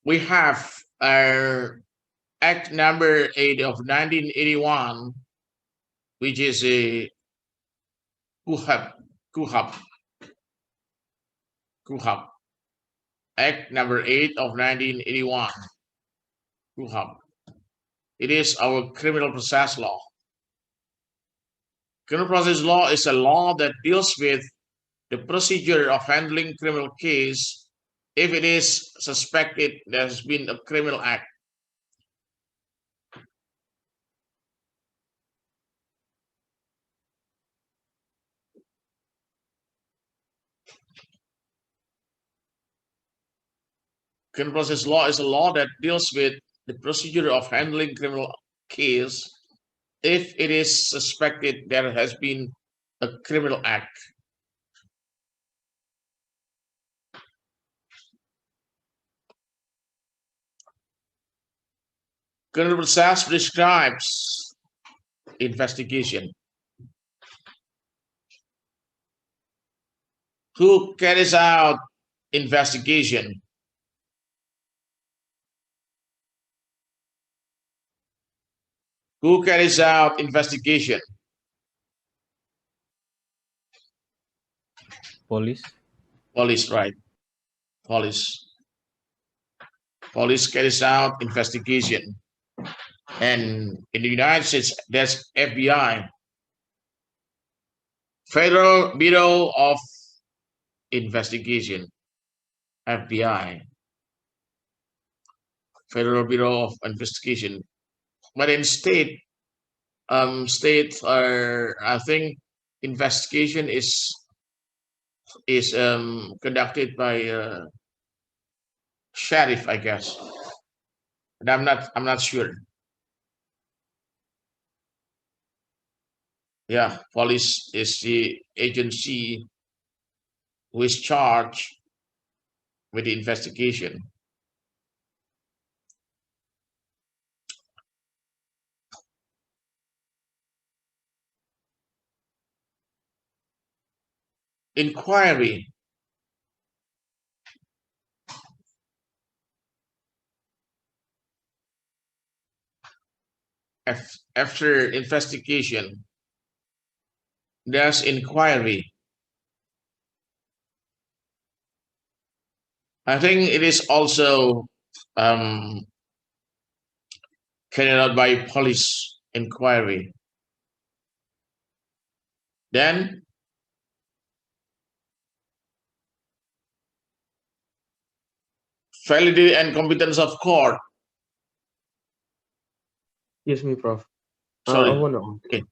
We have our Act number 8 of 1981, which is a Kuhab. Act number 8 of 1981. Kuhab. It is our criminal process law. Criminal process law is a law that deals with the procedure of handling criminal case if it is suspected there has been a criminal act. Criminal process law is a law that deals with the procedure of handling criminal case if it is suspected there has been a criminal act. Criminal process prescribes investigation. Who carries out investigation? Who carries out investigation? Police. Police, right? Police. Police carries out investigation. And in the United States, there's FBI, Federal Bureau of Investigation, FBI, Federal Bureau of Investigation. But in states are, I think, investigation is conducted by sheriff, I guess. But I'm not sure. Yeah, police is the agency who is charged with the investigation. Inquiry. After investigation, there's inquiry. I think it is also carried out by police inquiry. Then validity and competence of court. Excuse me, Prof. I Sorry. want to ask. Okay.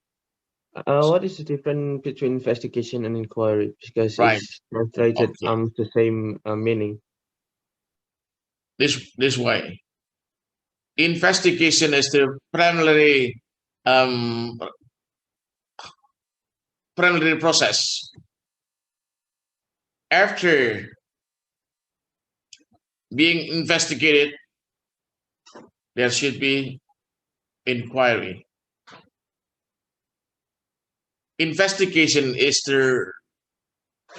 What is the difference between investigation and inquiry? Because Right. it's translated Okay. the same meaning. This way. Investigation is the primary process. After being investigated, there should be inquiry. Investigation is the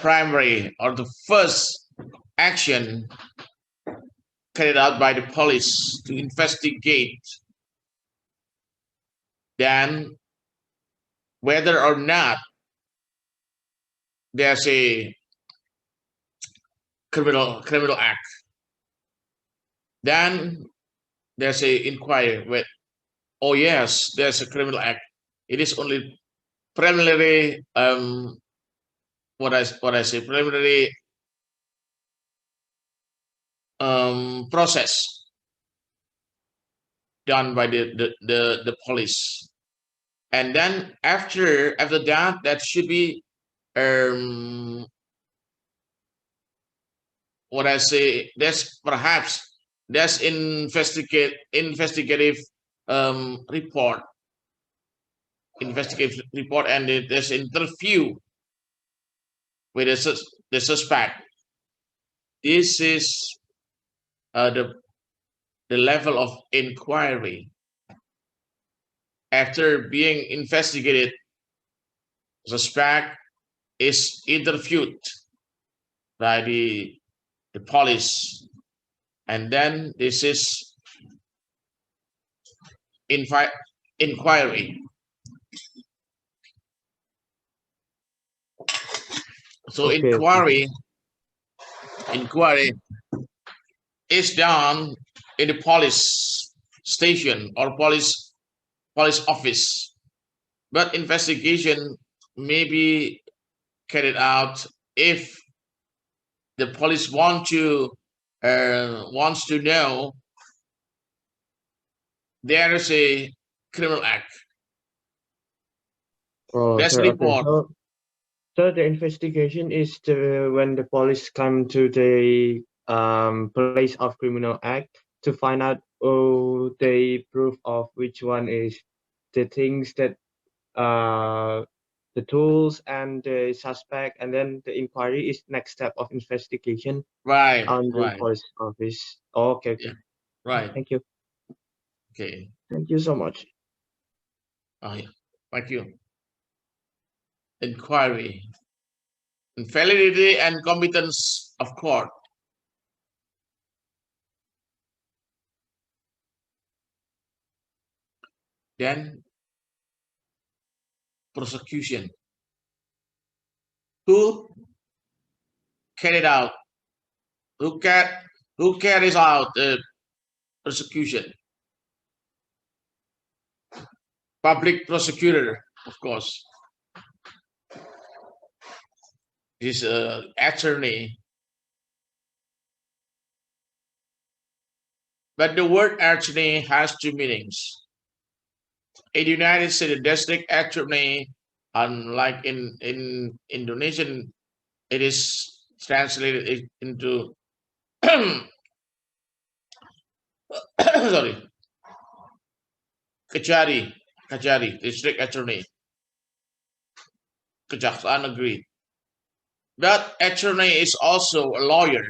primary or the first action carried out by the police to investigate. Then, whether or not there's a criminal act, then there's a inquiry with, oh yes, there's a criminal act. It is only preliminary what I say preliminary process done by the police, and then after that, that should be what I say, there's investigative report, and there's interview with the suspect. This is the level of inquiry. After being investigated, suspect is interviewed by the police, and then this is inquiry. So Okay. Inquiry is done in the police station or police office, but investigation may be carried out if the police wants to know there is a criminal act. Oh, That's so, okay. report. So the investigation is when the police come to the place of criminal act to find out the proof of which one is the things that the tools and the suspect, and then the inquiry is next step of investigation Right. on the Right. police office. Oh, okay. Yeah. Right. Thank you. Okay. Thank you so much. Oh, yeah. Thank you. Inquiry. Validity and competence of court. Then prosecution. Who carried out? Who carries out the prosecution? Public prosecutor, of course. Is attorney. But the word attorney has two meanings. In the United States, district attorney, unlike in Indonesian, it is translated into sorry, kejari, district attorney, kejaksaan negeri. But attorney is also a lawyer.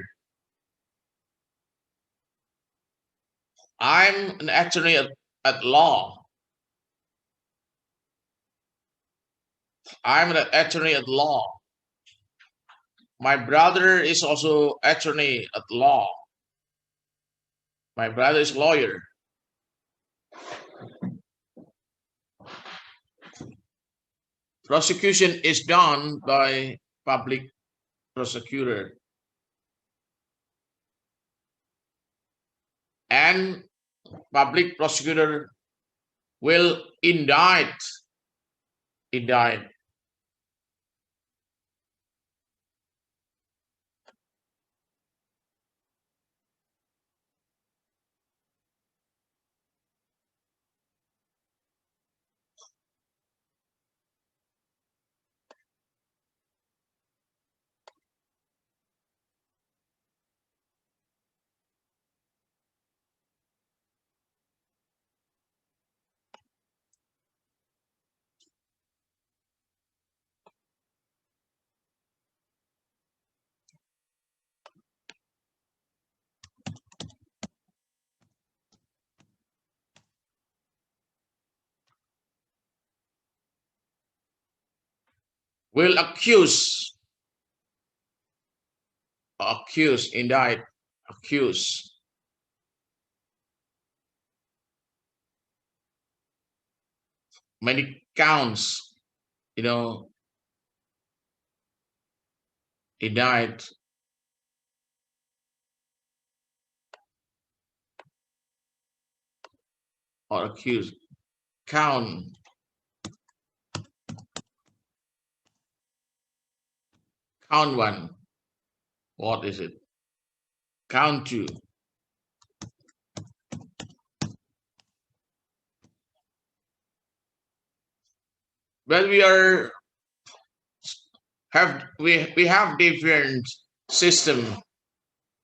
I'm an attorney at law. I'm an attorney at law. My brother is also attorney at law. My brother is lawyer. Prosecution is done by public prosecutor. and public prosecutor will indict will indict, accuse. Many counts, indict, or accuse. Count one. What is it? Count two. Well, we have different system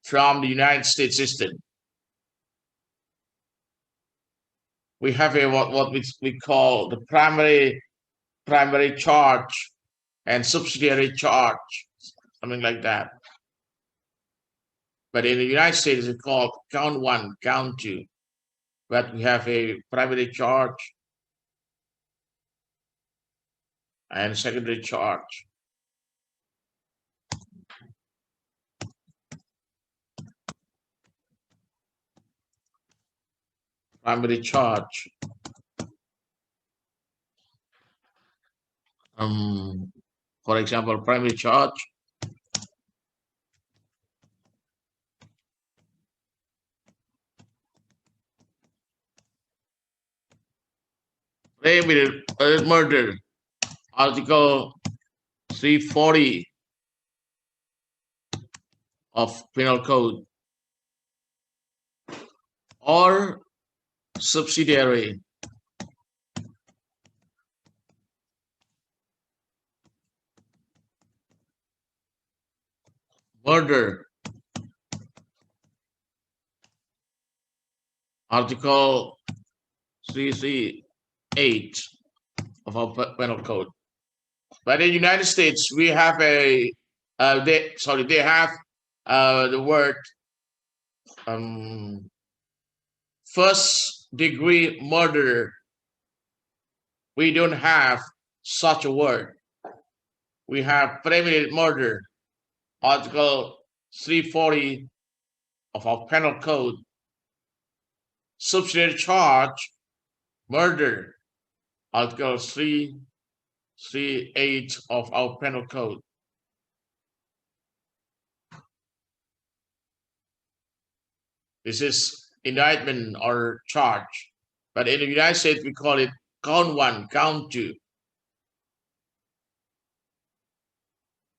from the United States system. We have what we call the primary charge and subsidiary charge, something like that. But in the United States, it's called count one, count two. But we have a primary charge and secondary charge. Primary charge. For example, primary charge. Premeditated murder, Article 340 of Penal Code, or subsidiary murder, Article 338 of our Penal Code. But in the United States, we have they have the word first degree murder. We don't have such a word. We have premeditated murder, Article 340 of our Penal Code. Subsidiary charge, murder, Article 338 of our Penal Code. This is indictment or charge. But in the United States, we call it count one, count two.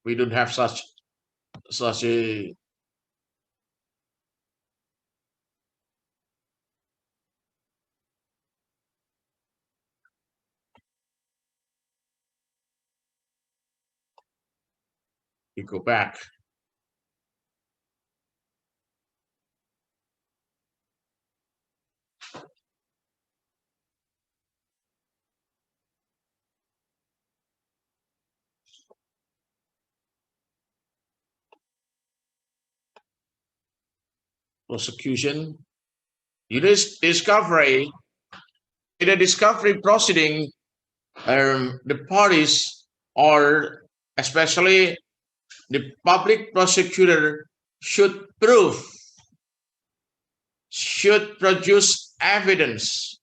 We don't have such a you go back. Prosecution. Discovery. In a discovery proceeding, the parties, or especially the public prosecutor, should produce evidence.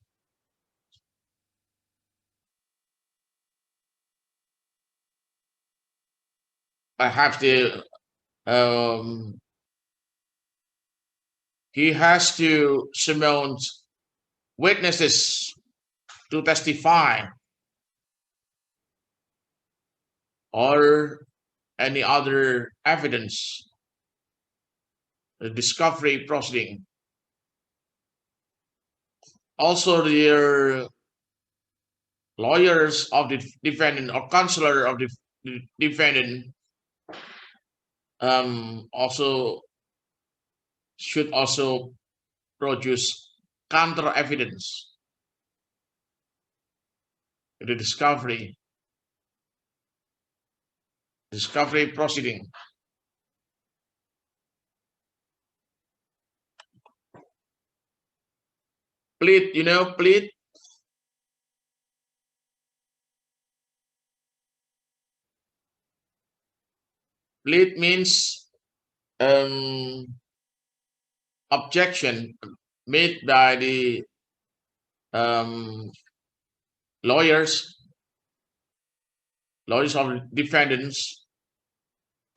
I have to he has to summon witnesses to testify or any other evidence, the discovery proceeding. Also, the lawyers of the defendant or counselor of the defendant also should also produce counter evidence to the discovery proceeding. Plead, plead. Plead means objection made by the lawyers of defendants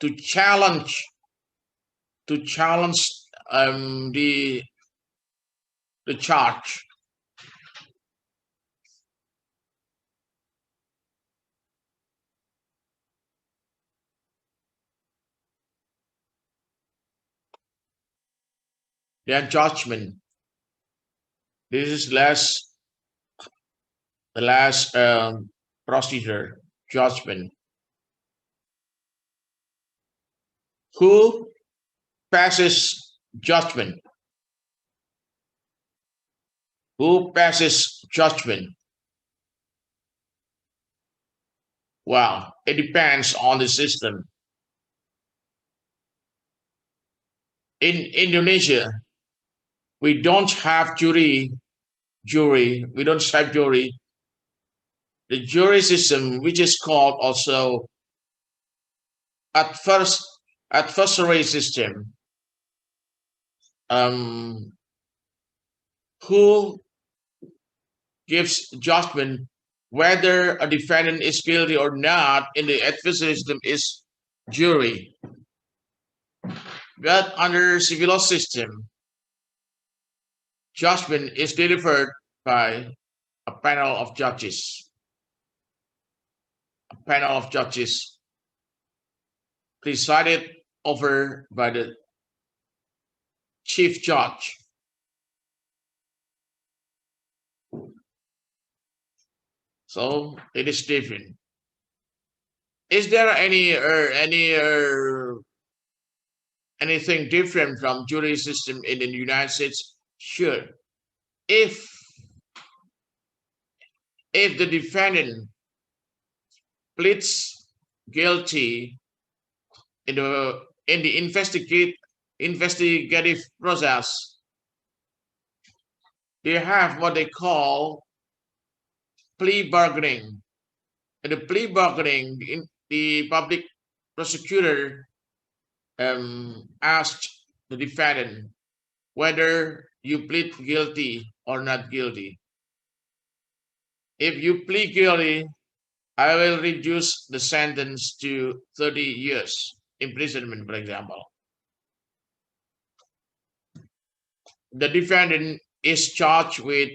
to challenge the charge. Their judgment. This is the last procedure, judgment. Who passes judgment? Who passes judgment? Well, it depends on the system. In Indonesia, we don't have jury. We don't have jury. The jury system, which is called also adversary system, who gives judgment whether a defendant is guilty or not in the adversary system is jury. But under civil law system, judgment is delivered by a panel of judges. A panel of judges presided over by the chief judge. So it is different. Is there anything different from jury system in the United States? Sure. If the defendant pleads guilty in the investigative process, they have what they call plea bargaining. In the plea bargaining, the public prosecutor asked the defendant whether you plead guilty or not guilty. If you plead guilty, I will reduce the sentence to 30 years imprisonment, for example. The defendant is charged with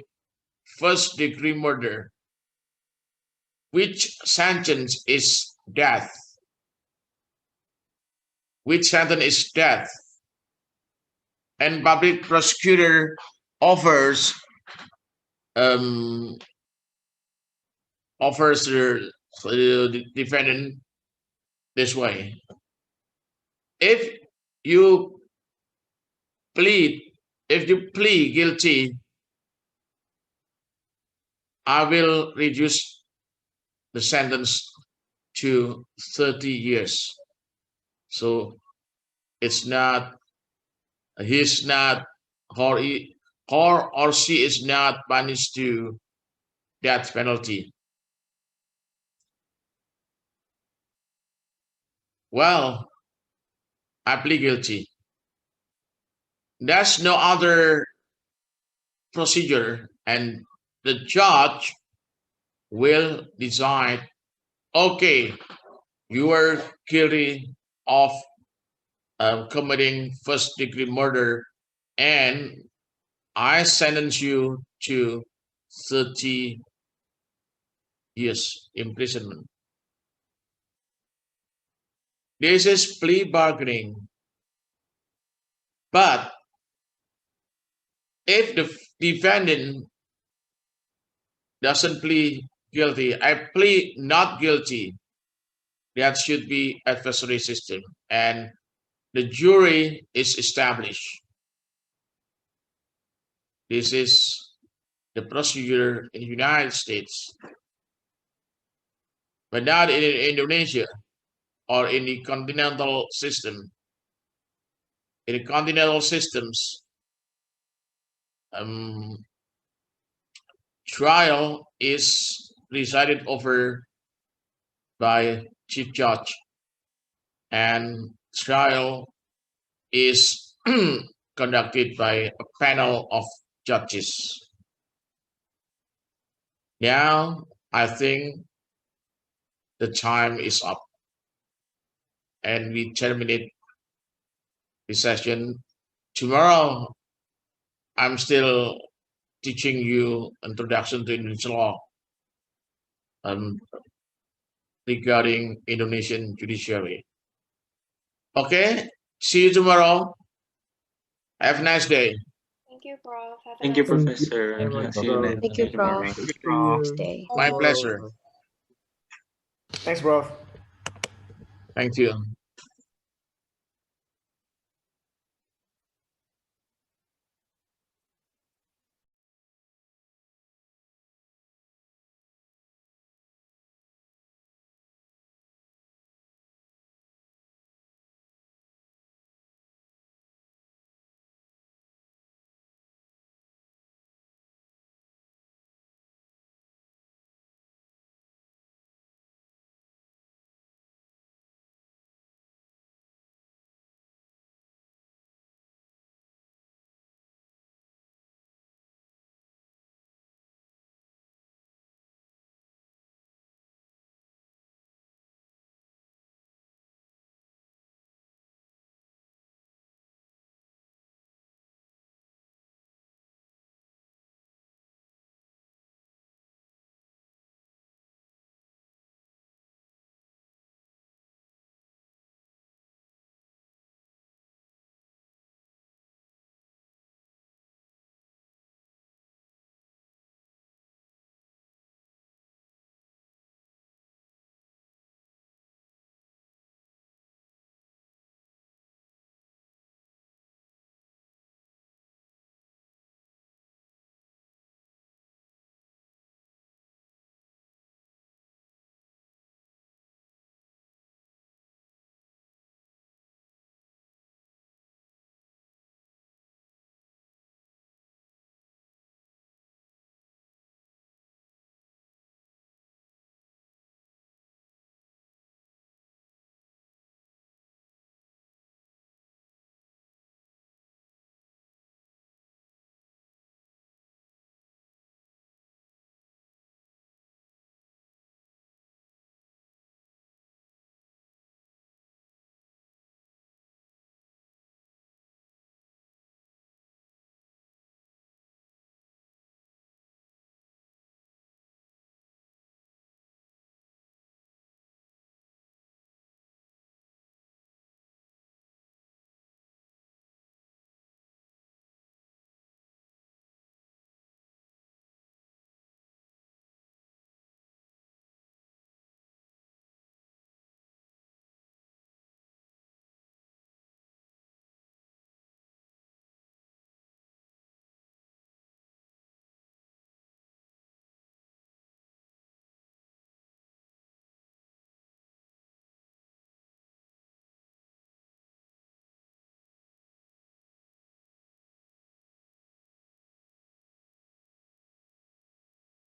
first-degree murder, which sentence is death. Which sentence is death. And public prosecutor offers the defendant this way: if you plead guilty, I will reduce the sentence to 30 years. So it's not, he's not, or she is not punished to death penalty. Well, I plead guilty. There's no other procedure, and the judge will decide, okay, you are guilty of committing first-degree murder, and I sentence you to 30 years imprisonment. This is plea bargaining. But if the defendant doesn't plead guilty, I plead not guilty, that should be adversary system, and the jury is established. This is the procedure in the United States, but not in Indonesia or in the continental system. In the continental systems, trial is presided over by chief judge, and trial is conducted by a panel of judges. Now, I think the time is up, and we terminate the session. Tomorrow, I'm still teaching you introduction to Indonesian law regarding Indonesian judiciary. Okay, see you tomorrow. Have a nice day. Thank you, Prof. Have a Thank you, nice day. Professor. very much, See you Prof. next Thank you, tomorrow. Prof. Thank you, Prof. Stay. My pleasure. Thanks, bro. Thank you.